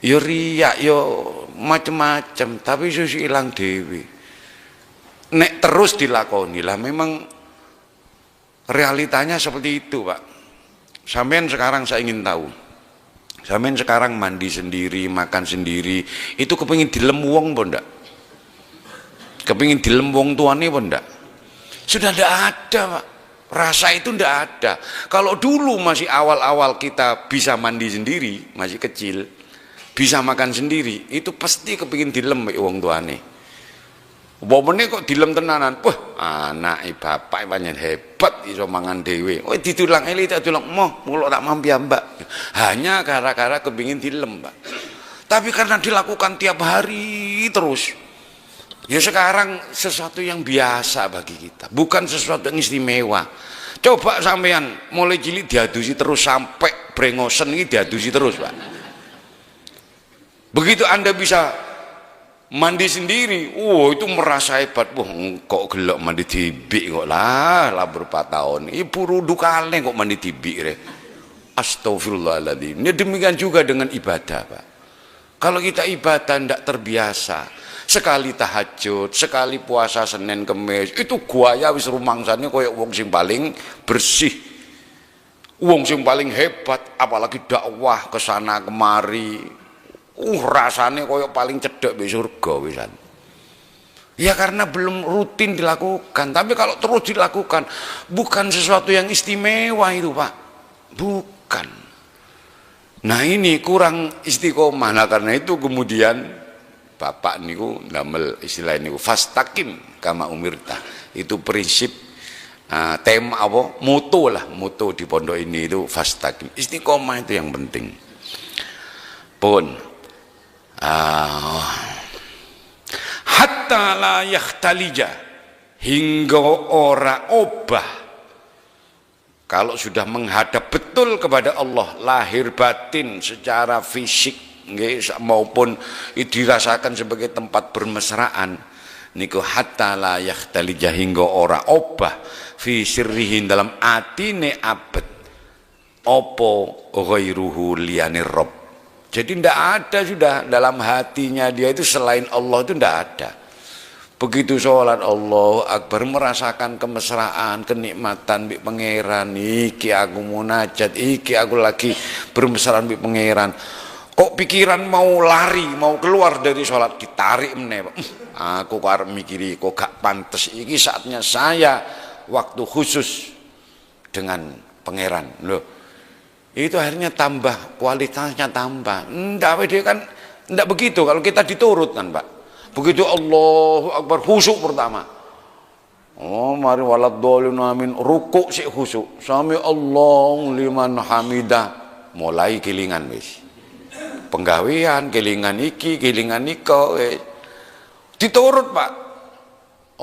Yo riak yo macem-macem tapi susi ilang dewi. Nek terus dilakoni lah memang realitanya seperti itu, Pak. Sampean sekarang saya ingin tahu, sampean sekarang mandi sendiri, makan sendiri, itu kepengin dilem wong apa ndak? Kepengin dilem wong tuane apa ndak? Sudah ndak ada, Pak. Rasa itu ndak ada. Kalau dulu masih awal-awal kita bisa mandi sendiri, masih kecil, bisa makan sendiri, itu pasti kepingin dilem wong tuane. Upamane kok dilem tenanan, wah anake bapak pancen hebat iso mangan dhewe. Oh ditulang eli tak tulang moh, mulo tak mampi mbak. Hanya gara-gara kepingin dilem, Pak. Tapi karena dilakukan tiap hari terus, ya sekarang sesuatu yang biasa bagi kita, bukan sesuatu yang istimewa. Coba sampean mulai cilik diadusi terus sampai brengosen ini diadusi terus, Pak. Begitu Anda bisa mandi sendiri, itu merasa hebat. Wah, kok gelok mandi tibik kok lah berapa tahun. Ibu rudu kale kok mandi tibik re. Astagfirullahaladzim. Ini demikian juga dengan ibadah, Pak. Kalau kita ibadah tidak terbiasa, sekali tahajud, sekali puasa Senin Kemis, itu guaya wis rumangsane koyo wong sing paling bersih. Wong sing paling hebat, apalagi dakwah ke sana kemari. Rasanya koyok paling cedek di surga wisan. Ya karena belum rutin dilakukan. Tapi kalau terus dilakukan, bukan sesuatu yang istimewa itu, Pak. Bukan. Nah ini kurang istiqomah. Nah karena itu kemudian bapak niku ndamel istilah niku fastaqim kama umirta. Itu prinsip tema apa? Moto lah, moto di pondok ini itu fastaqim. Istiqomah itu yang penting. Pun hatta la yakhtalija, hingga ora obah. Kalau sudah menghadap betul kepada Allah lahir batin secara fisik maupun dirasakan sebagai tempat bermesraan niku hatta la yakhtalija, hingga ora obah fi sirrihin dalam atine abad opo ghairuhu liyane Rabb. Jadi tidak ada sudah dalam hatinya dia itu selain Allah itu tidak ada. Begitu sholat Allahu Akbar merasakan kemesraan, kenikmatan bi pangeran. Iki aku munajat, iki aku lagi bermesraan bi pangeran. Kok pikiran mau lari, mau keluar dari sholat ditarik meneh. Aku arep mikiri kok gak pantes. Iki saatnya saya waktu khusus dengan pangeran. Loh. Itu akhirnya tambah, kualitasnya tambah. Enggak, dia kan enggak begitu kalau kita diturut kan, Pak. Begitu Allahu Akbar khusyuk pertama. Oh, mari walad dhalin amin, rukuk sik khusyuk. Sami Allahu liman hamidah. Mulai kelingan wis. Penggawean, kelingan iki, kelingan iko wis. Diturut, Pak.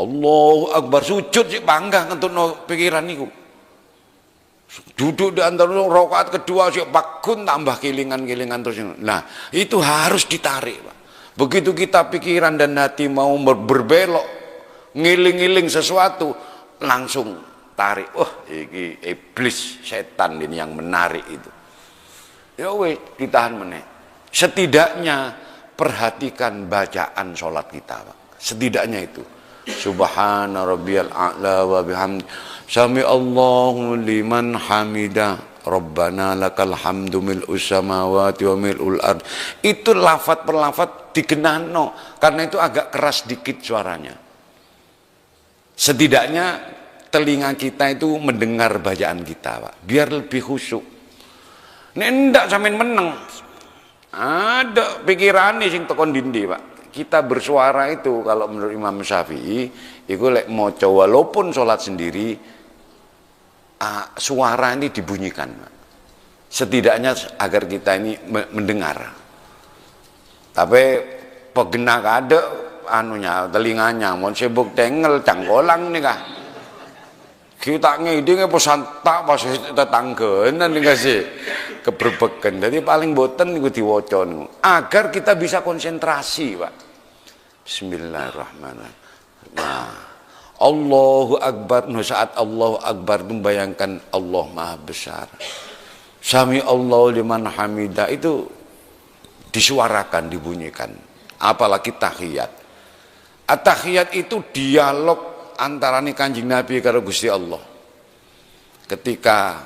Allahu Akbar sujud sik bangga ngentukno pikiran niku. Duduk di antara rakaat kedua sik bakun tambah kelingan-kelingan terus. Nah, itu harus ditarik, Pak. Begitu kita pikiran dan hati mau berbelok, ngiling-ngiling sesuatu, langsung tarik. Wah, ini iblis, setan ini yang menarik itu. Ya weh, ditahan meneh. Setidaknya perhatikan bacaan sholat kita, Pak. Setidaknya itu. Subhana rabbiyal a'la wa bihamdi. Sami Allahu liman hamidah. Rabbana lakal hamdu mil'us samawati wa mil'ul ard. Itu lafaz per lafaz digenahno, karena itu agak keras dikit suaranya. Setidaknya telinga kita itu mendengar bacaan kita, Pak, biar lebih khusyuk. Nek ndak sampean meneng. Ada pikiran nih sing tekon dindi, Pak. Kita bersuara itu kalau menurut Imam Syafi'i itu lek maca walaupun sholat sendiri, suara ini dibunyikan, Pak. Setidaknya agar kita ini mendengar. Tapi pegena kada anunya telinganya mon sibuk tengel cangkolang nih kah. Kita ngidinge pesan tak pas tetanggenan nih sih keberbeken. Jadi paling boten niku diwaca niku agar kita bisa konsentrasi, Pak. Bismillahirrahmanirrahim. Nah, Allahu Akbar, saat Allahu Akbar membayangkan Allah Maha Besar. Sami Allahu liman hamidah itu disuarakan, dibunyikan. Apalagi tahiyat. At-tahiyat itu dialog antara Kanjeng Nabi karo Gusti Allah. Ketika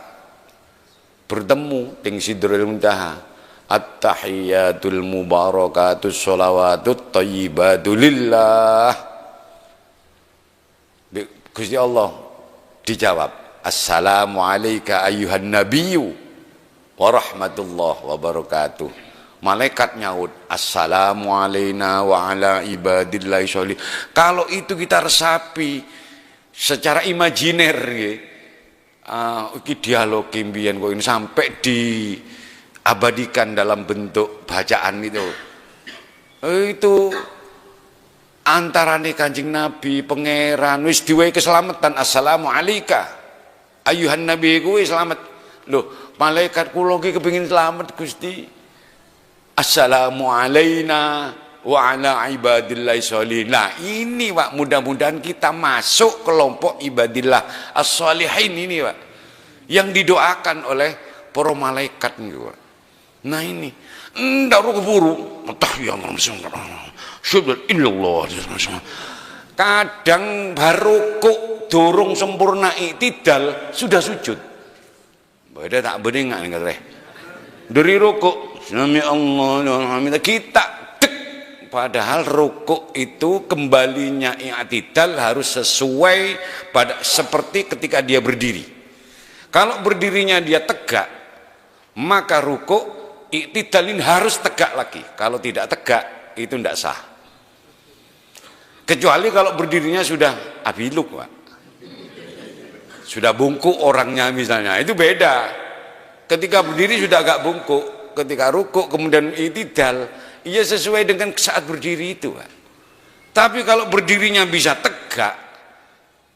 bertemu dengan Sidratul Muntaha, at-tahiyatul mubarakatus sholawatut thayyibatul lillah. Gusti Allah dijawab, assalamu alayka ayyuhan nabiyyu wa rahmatullah wa barakatuh. Malaikat nyaut, assalamu alayna wa ala ibadillahi sholih. Kalau itu kita resapi secara imajiner, dialog kimbian kok ini sampai diabadikan dalam bentuk bacaan itu antara nih Kanjeng Nabi pangeran wis diwehi keselamatan, assalamu alayka ayyuhan nabi kuwi selamat. Loh, malaikat kula ki kepengin selamat Gusti. Assalamu alayna wa ala ibadillahi sholihin. Nah ini, Pak, mudah-mudahan kita masuk kelompok ibadillah as-sholihin ini, Pak, yang didoakan oleh para malaikat nih, Pak. Nah ini ndak keburu kadang baru kok dorong sempurna iktidal sudah sujud. Beda tak bening nggak dari rukuk sami Allah kita dek, padahal rukuk itu kembalinya i'tidal harus sesuai pada seperti ketika dia berdiri. Kalau berdirinya dia tegak, maka rukuk i'tidalin harus tegak lagi. Kalau tidak tegak itu tidak sah. Kecuali kalau berdirinya sudah abiluk, Pak, sudah bungkuk orangnya misalnya, itu beda. Ketika berdiri sudah agak bungkuk, ketika rukuk kemudian i'tidal, ia sesuai dengan saat berdiri itu, Pak. Tapi kalau berdirinya bisa tegak,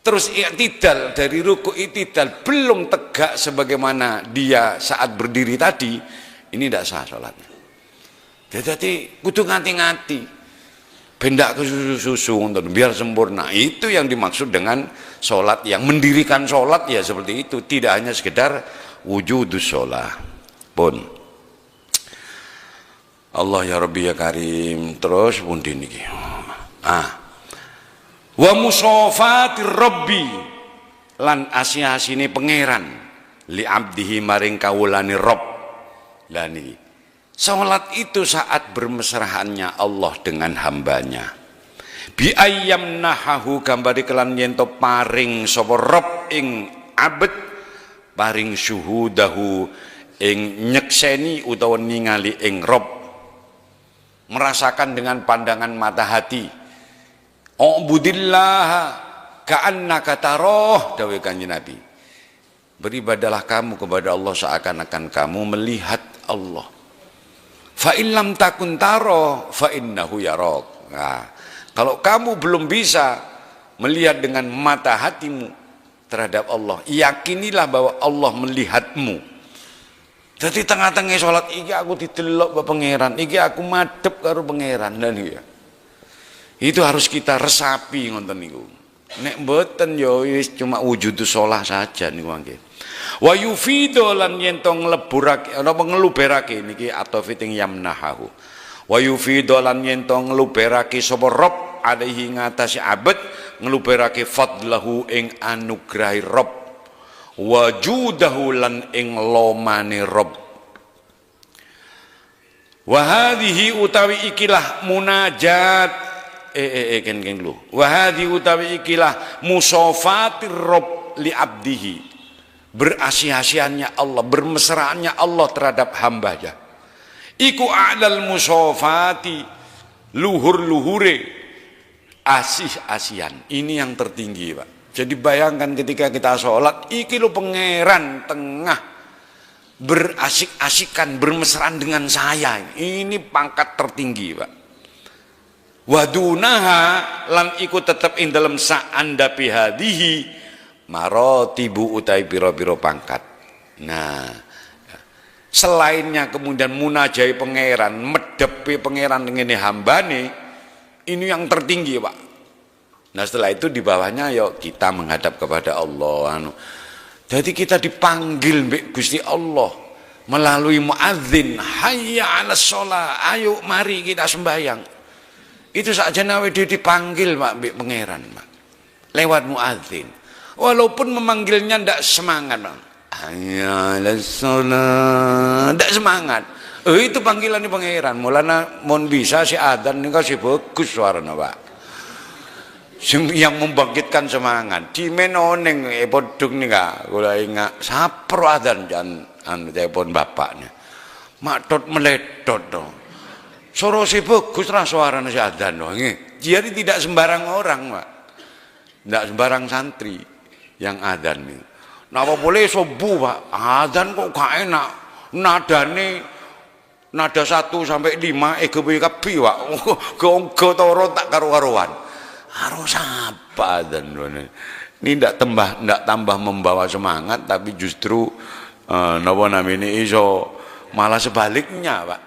terus i'tidal dari rukuk i'tidal belum tegak sebagaimana dia saat berdiri tadi, ini tidak sah sholatnya. Jadi kudu ngati-ngati, bendak ke susu biar sempurna. Itu yang dimaksud dengan sholat yang mendirikan sholat, ya seperti itu, tidak hanya sekedar wujudus sholat pun. Allah ya Rabbi ya Karim. Terus pundi niki. Wa musafatir Rabbi lan asih-asine pangeran li abdihi maring kawulane Rabb. Lah niki. Salat itu saat bermesraannya Allah dengan hambanya. Bi ayyam nahahu gambari kelan yen to paring sapa Rabb ing abet, paring syuhudahu ing nyekseni utawa ningali ing Rabb, merasakan dengan pandangan mata hati. Ubudillah ka'annaka taroh, dawuh Kanjeng Nabi. Beribadalah kamu kepada Allah seakan-akan kamu melihat Allah. Fa in lam takun taroh fa innahu yarak. Nah, kalau kamu belum bisa melihat dengan mata hatimu terhadap Allah, yakinilah bahwa Allah melihatmu. Jadi tengah-tengah sholat iki aku didelok ke pangeran, iki aku madhep karo pangeran, dan ya itu harus kita resapi ngoten niku. Nek mboten ya wis cuma wujudus sholat saja niku mangke. Wa yufidu lan yen to ngleburake napa ngeluberake niki atau fiting yamnahu. Wa yufidu lan yen to ngluberake sapa Rabb alaihi ngatasi abad, ngluberake fadlahu ing anugrahi Rabb. wajudahu lan ing lomane Rabb. Wa hadhihi utawi ikilah munajat ken lu. Wa hadhihi utawi ikilah musafatir Rabb li abdihi. Berasih-asihannya Allah, bermesraannya Allah terhadap hambanya. Iku a'lal musafati, luhur-luhure asih-asihan. Ini yang tertinggi, Pak. Jadi bayangkan ketika kita sholat, iki lo pangeran tengah berasik-asikan, bermesraan dengan saya. Ini pangkat tertinggi, Pak. Wadunaha lan iku tetap ing dalam sa'anda bihadihi marotibu utai biro-biro pangkat. Nah, selainnya kemudian munajai pangeran, medepi pangeran dengan hambane, ini yang tertinggi, Pak. Nah setelah itu di bawahnya yuk kita menghadap kepada Allah. Jadi kita dipanggil mbek Gusti Allah melalui muadzin, hayya 'alas shalah, ayo mari kita sembahyang. Itu saja nawe dipanggil Pak mbek pangeran, Pak. Lewat muadzin. Walaupun memanggilnya ndak semangat, Pak. Hayya 'alas shalah, ndak semangat. Itu panggilan di pangeran. Mulana mon bisa si adzan niku si bagus suaranya, Pak. Yang membangkitkan semangat di menoneng podung nih kak kula ingat sapro adzan jan telepon bapaknya matot meledot dong soro si bagus lah suaranya si adzan dong jadi tidak sembarang orang Pak, tidak sembarang santri yang adzan nih. Napa boleh subuh Pak, adzan kok gak enak nadane nada 1 sampai 5 EGBKB Pak, go toro tak karu-karuan. Harus apa dan ini tidak tambah membawa semangat, tapi justru napa namanya iso malah sebaliknya Pak.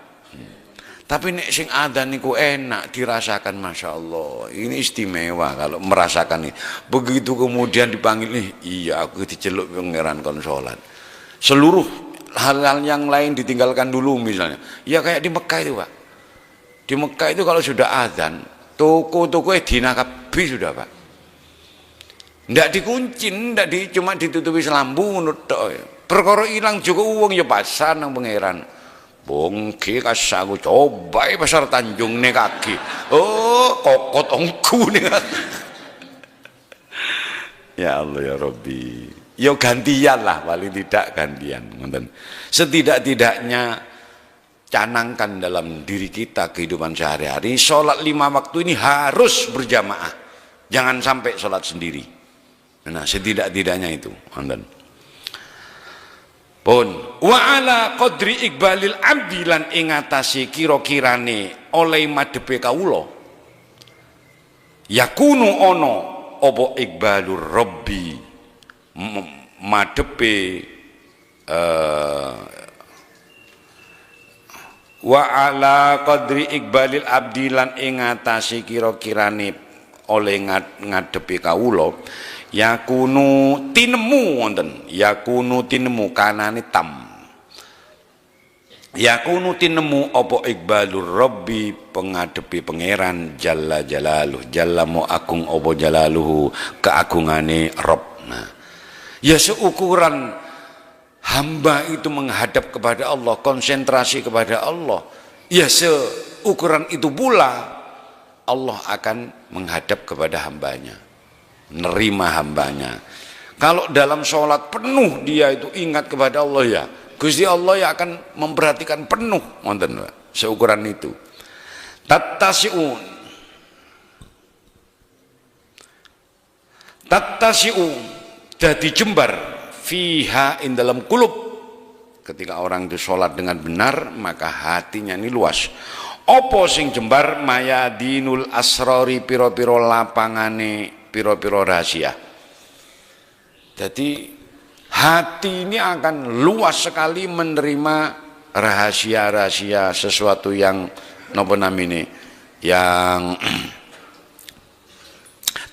Tapi nek sing adzan niku enak dirasakan, masya Allah. Ini istimewa kalau merasakan ini. Begitu kemudian dipanggil nih, iya aku diceluk pangeran kon salat. Seluruh hal-hal yang lain ditinggalkan dulu misalnya. Ya kayak di Mekah itu Pak. Di Mekah itu kalau sudah adzan, toko-toko dina kabeh sudah Pak. Ndak dikunci, cuma ditutupi selambu ngono tok. Perkara ilang juga uang ya pasar nang pangeran. Bongki kasaku coba pasar Tanjung nih kaki. Oh, kokot ongku nih. Ya Allah ya Rabbi. Yo gantian lah, paling tidak gantian. Setidak-tidaknya canangkan dalam diri kita kehidupan sehari-hari, sholat 5 waktu ini harus berjamaah, jangan sampai sholat sendiri. Nah setidak-tidaknya itu pun wa ala qadri iqbalil abdi lan ingatasi kira-kirane oleh madhepe kawula yakunu ono opo iqbalur rabbi madhepe wa ala qadri iqbalil abdi lan ingatasi kira-kirane oleh ngadepi kawula yakunu tinemu wonten, yakunu tinemu kanane tam, yakunu tinemu apa iqbalur rabbi pengadepi pangeran jalla jalaluh, jalla mu agung apa jalaluhu keagungane Rabb. Nah ya seukuran hamba itu menghadap kepada Allah, konsentrasi kepada Allah, ya seukuran itu pula Allah akan menghadap kepada hambanya, nerima hambanya. Kalau dalam sholat penuh dia itu ingat kepada Allah, ya Gusti Allah ya akan memperhatikan penuh, seukuran itu. Tattasi'un dadi jembar fiha in dalam kulub. Ketika orang itu sholat dengan benar, maka hatinya ini luas. Opo sing jembar mayadinul asrori piro-piro lapangane piro-piro rahasia. Jadi hati ini akan luas sekali menerima rahasia-rahasia, sesuatu yang nopo namine yang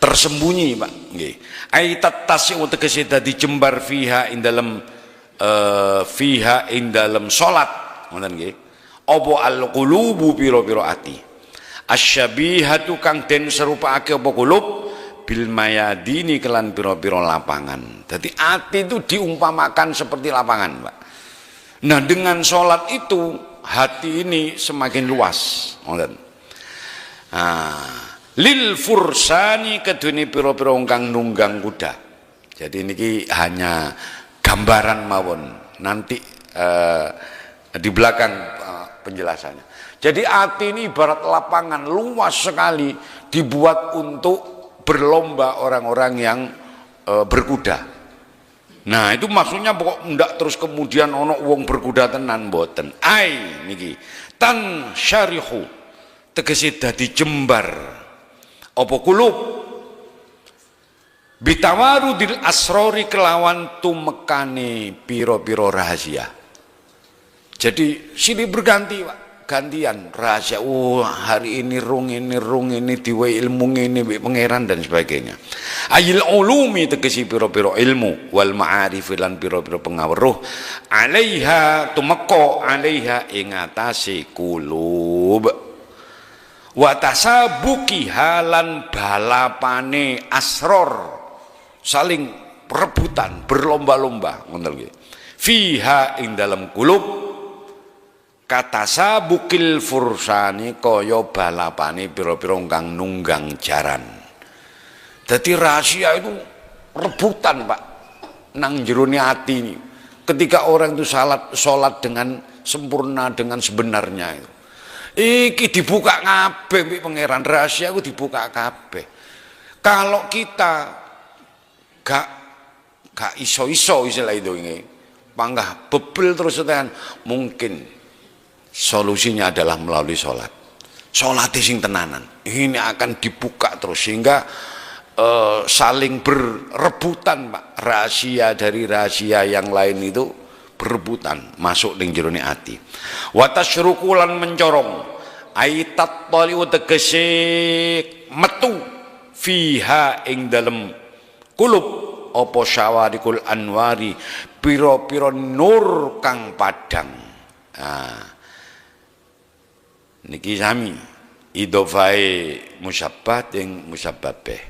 tersembunyi Pak nggih. Aitat tasih tegese dadi jembar fiha ing dalem fiha ing dalem salat ngoten nggih. Apa al-qulubu pira-pira ati. Asyabihatu kang den serupake apa kulub bil mayadini kelan piro-piro lapangan. Jadi ati itu diumpamakan seperti lapangan, Pak. Nah, dengan sholat itu hati ini semakin luas. Lil fursani keduni piro-piro kang nunggang kuda. Jadi ini hanya gambaran mawon. Nanti di belakang penjelasannya. Jadi hati ini ibarat lapangan luas sekali, dibuat untuk berlomba orang-orang yang berkuda. Nah, itu maksudnya pokok ndak terus kemudian ono wong berkuda tenan boten. Ai niki tan syarihu tegese dadi jembar apa kulub bitawarudil asrori kelawan tumekane piro-piro rahasia. Jadi silih berganti, Pak. Gantian rahasia. Hari ini rung ini diwe ilmu ini pangeran dan sebagainya. Ayil ulumi tegesi piro-piro ilmu wal ma'arif lan piro-piro pengaweruh alaiha tumeko alaiha ing atase kulub wa tasabuki halan balapane asror saling rebutan berlomba-lomba ngoten nggih fiha ing dalam kulub kata sabukil fursani kaya balapane pira-pira kang nunggang jaran. Jadi rahasia itu rebutan, Pak, nang jerone ati ini. Ketika orang itu salat dengan sempurna dengan sebenarnya itu. Iki dibuka kabeh mbek pangeran, rahasia itu dibuka kabeh. Kalau kita gak iso-iso istilah itu ini. Panggah bebel terus tenan mungkin solusinya adalah melalui sholat. Sholat sing tenanan. Ini akan dibuka terus sehingga saling berebutan, Pak. Rahasia dari rahasia yang lain itu berebutan masuk ning jerone ati. Wa tasyrukulan mencorong aitat taliu tegese metu fiha ing dalem kulub apa syawarikul anwari pira-pira nur kang padang. Niki sami idhofai musyabbah ing musyabbabeh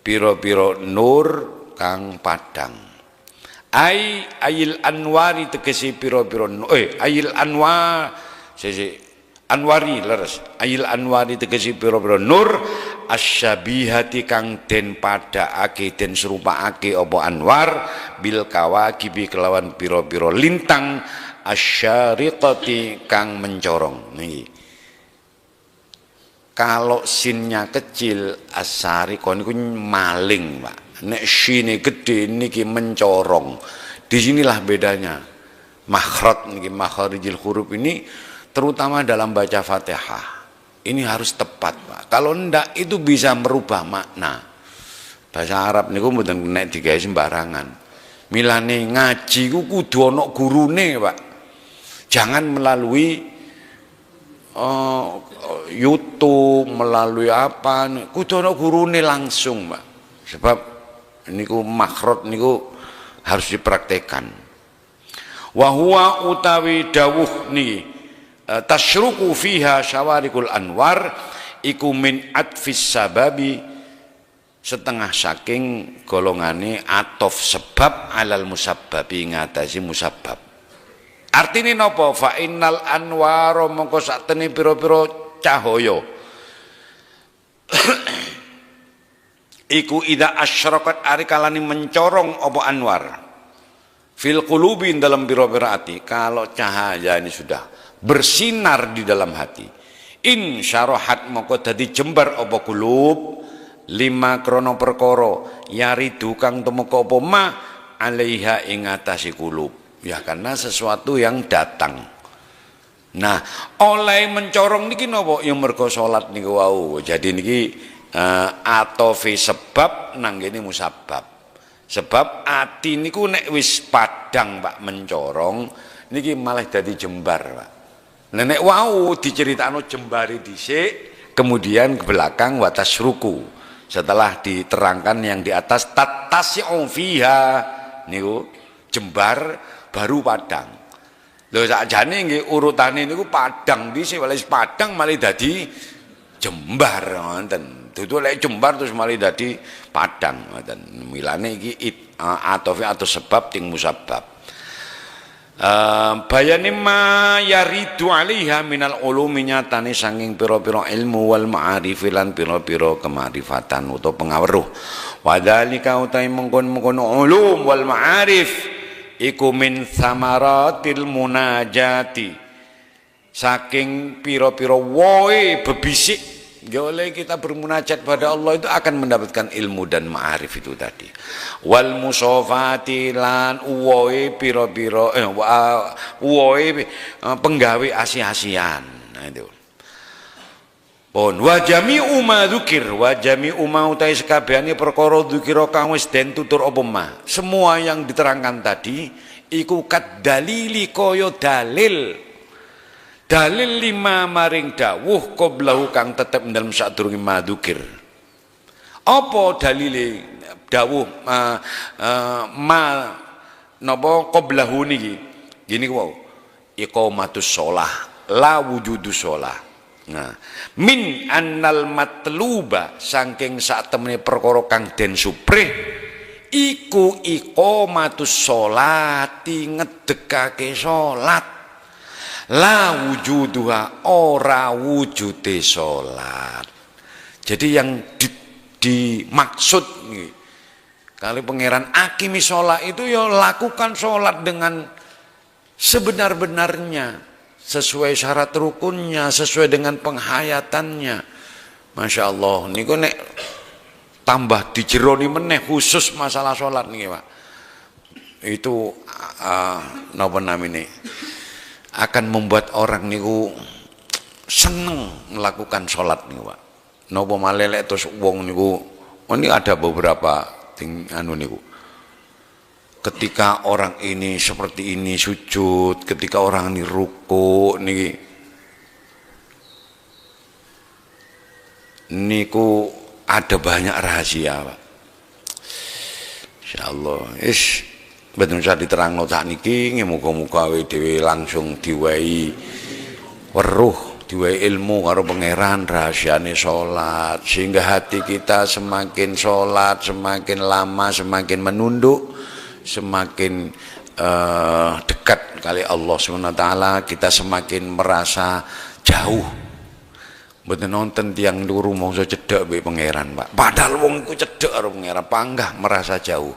pira-pira nur kang padang ayil anwari tegese pira-pira ayil anwar anwari leres ayil anwari tegese pira-pira nur asyabihati kang den padhaake den serupakake apa anwar bil kawakibi kelawan pira-pira lintang asyariqati kang mencorong niki. Kalau sinnya kecil asari kon iku maling, Pak. Nek sine gede niki mencorong. Disinilah bedanya. Makhraj niki makharijil huruf ini terutama dalam baca Fatihah. Ini harus tepat, Pak. Kalau ndak itu bisa merubah makna. Bahasa Arab niku mboten nek digawe sembarangan. Milane ngaji ku kudu ana gurune, Pak. Jangan melalui YouTube melalui apa kudu ana gurune langsung, Pak. Sebab niku makhraj niku harus dipraktekkan. Wa huwa utawi dawuh niki tasyruku fiha syawarikul anwar iku min atfis sababi setengah saking golongane atof sebab alal musabbabi ngatasi musabbab. Artine napa? Fa innal anwara mongko saktene pira-pira cahaya iku ida asyraqat arikalani mencorong apa anwar fil qulubi dalam pira-pira ati. Kalau cahaya ini sudah bersinar di dalam hati insyarahat mongko dadi jembar apa kulub lima krono perkara yaridu kang tumeka apa ma alaiha ing atase kulub. Ya karena sesuatu yang datang. Nah, oleh mencorong niki napa? Ya mergo salat niku wau. Jadi niki atofi sebab nang kene musabab. Sebab ati niku nek wis padang, Pak, mencorong niki malah dadi jembar, Pak. Nah, nek wau diceritakno jembari dhisik, kemudian ke belakang watasruku. Setelah diterangkan yang di atas tatasi'u fiha niku jembar baru padang. Lho sakjane nggih urutane niku padang dhisik wis padang malih dadi jembar ngoten. Dudu lek jembar terus malah dadi padang ngoten. Milane iki atofe atau sebab ting musabab. Bayani ma yaridu alaiha minal ulumi nyatane sanging pira-pira ilmu wal ma'arif lan pira-pira kemarifatan utawa pengaweruh. Wadzalika utai mengkon-mengkon ulum wal ma'arif iku min samaratil munajati, saking pira-pira woe bebisik. Oleh kita bermunajat pada Allah itu akan mendapatkan ilmu dan ma'arif itu tadi. Wal musofati lan uwoe piro-piro uwoe penggawe asi-asian. Nah itu. Pun wa jami'u ma dzukir wa jami'u ma utai sekabehane perkara dzukira kang wis den tutur apa mah. Semua yang diterangkan tadi iku kad dalili kaya dalil. Dalil lima maring dawuh qablahu kang tetep dalam sadurunge madzukir. Apa dalile dawuh ma napa qablahu niki? Gini ku iqamatus shalah la wujudus shalah. Nah, min annal matluba saking sak temene perkara kang den suprih iku iqamatus sholati ngedekake salat. La wujuduha ora wujude salat. Jadi yang dimaksud kali pangeran akimi sholat itu ya lakukan sholat dengan sebenar-benarnya, sesuai syarat rukunnya, sesuai dengan penghayatannya. Masya Allah, niku nek tambah dijeroni meneh khusus masalah sholat nih Pak. Itu napa namine akan membuat orang niku seneng melakukan sholat niku Pak. Napa malelek terus wong niku ini ada beberapa anu niku. Ketika orang ini seperti ini sujud, ketika orang ini ruku niki niku ada banyak rahasia Pak. Insyaallah betul saya diterangno sak niki muga-muga dhewe langsung diwehi weruh, diwehi ilmu karo pangeran rahasiane salat, sehingga hati kita semakin salat semakin lama semakin menunduk, semakin dekat kali Allah SWT, kita semakin merasa jauh. Mboten nonton tiang luru mongso cedhek mbek pangeran Pak, padahal wong iku cedhek karo pangeran panggah merasa jauh.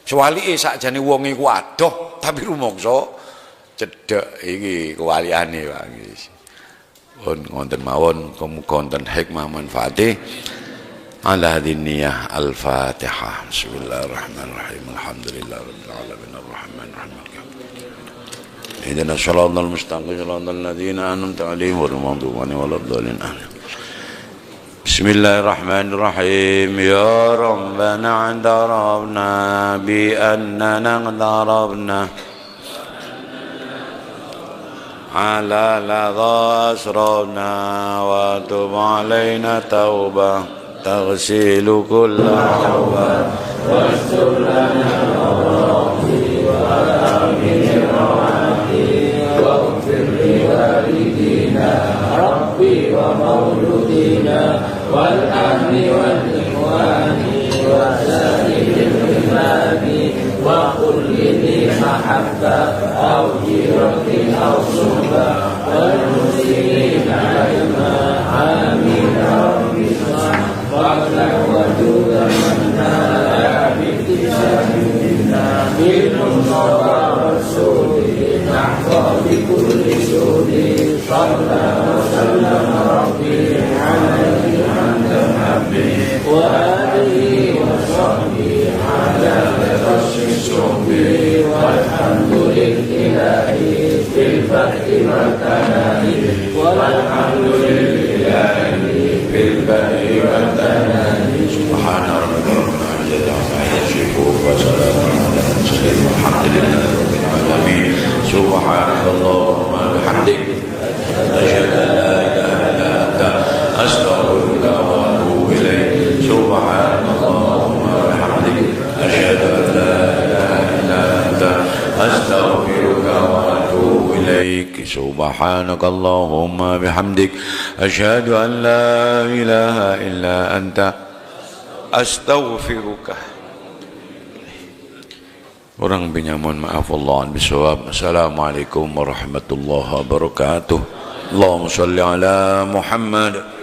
Sewalike sakjane wong iku adoh tapi rumangsa cedhek iki kewaliane Pak. Pun wonten mawon muga wonten hikmah manfaate. Ala hadiniyah al-Fatihah. Bismillahirrahmanirrahim. Alhamdulillahirabbil alamin arrahmanirrahim. Ihdina shiratal mustaqim shiratal ladzina an'amta 'alaihim ghairil maghdubi 'alaihim waladdallin. Bismillahirrahmanirrahim. Ya Rabbana darabna bi annana darabna ala ladha asrabna wa tub alaina tauba taghsilu kulla hawba wastur lana rawati wa amin rawati wa ghfir li walidina rabbi wa mauludina wal ahli wal ikhwani wa sa'iril ibadi wa kulli li mahabba aw jirati aw suhba wal muslimina ilma amin rabbi wa'lam wa juda manna bi'tisamina bil mustafa rasuli nahwa bi kulli sudi sallallahu wa sallam rabbi alaihi wa alihi wa sahbihi ala rasyi suhbi walhamdulillahi bil fathi wal kanani walhamdulillahi bil fathi wal kanani subhana rabbika rabbil izzati amma yasifun wa salamun ala mursalin walhamdulillahi rabbil alamin subhanallahumma wa bihamdika asyhadu an la ilaha illa anta astaghfiruka wa atubu ilaik. Subhanallahumma wa bihamdika asyhadu an la ilaha illa anta astaghfiruka wa atubu ilaik. subhanakallahumma bihamdik asyhadu an la ilaha illa anta astaghfiruka. Kurang lebihnya mohon maaf, wallahual bisawab. Assalamualaikum warahmatullahi wabarakatuh. Allahumma shalli ala Muhammad.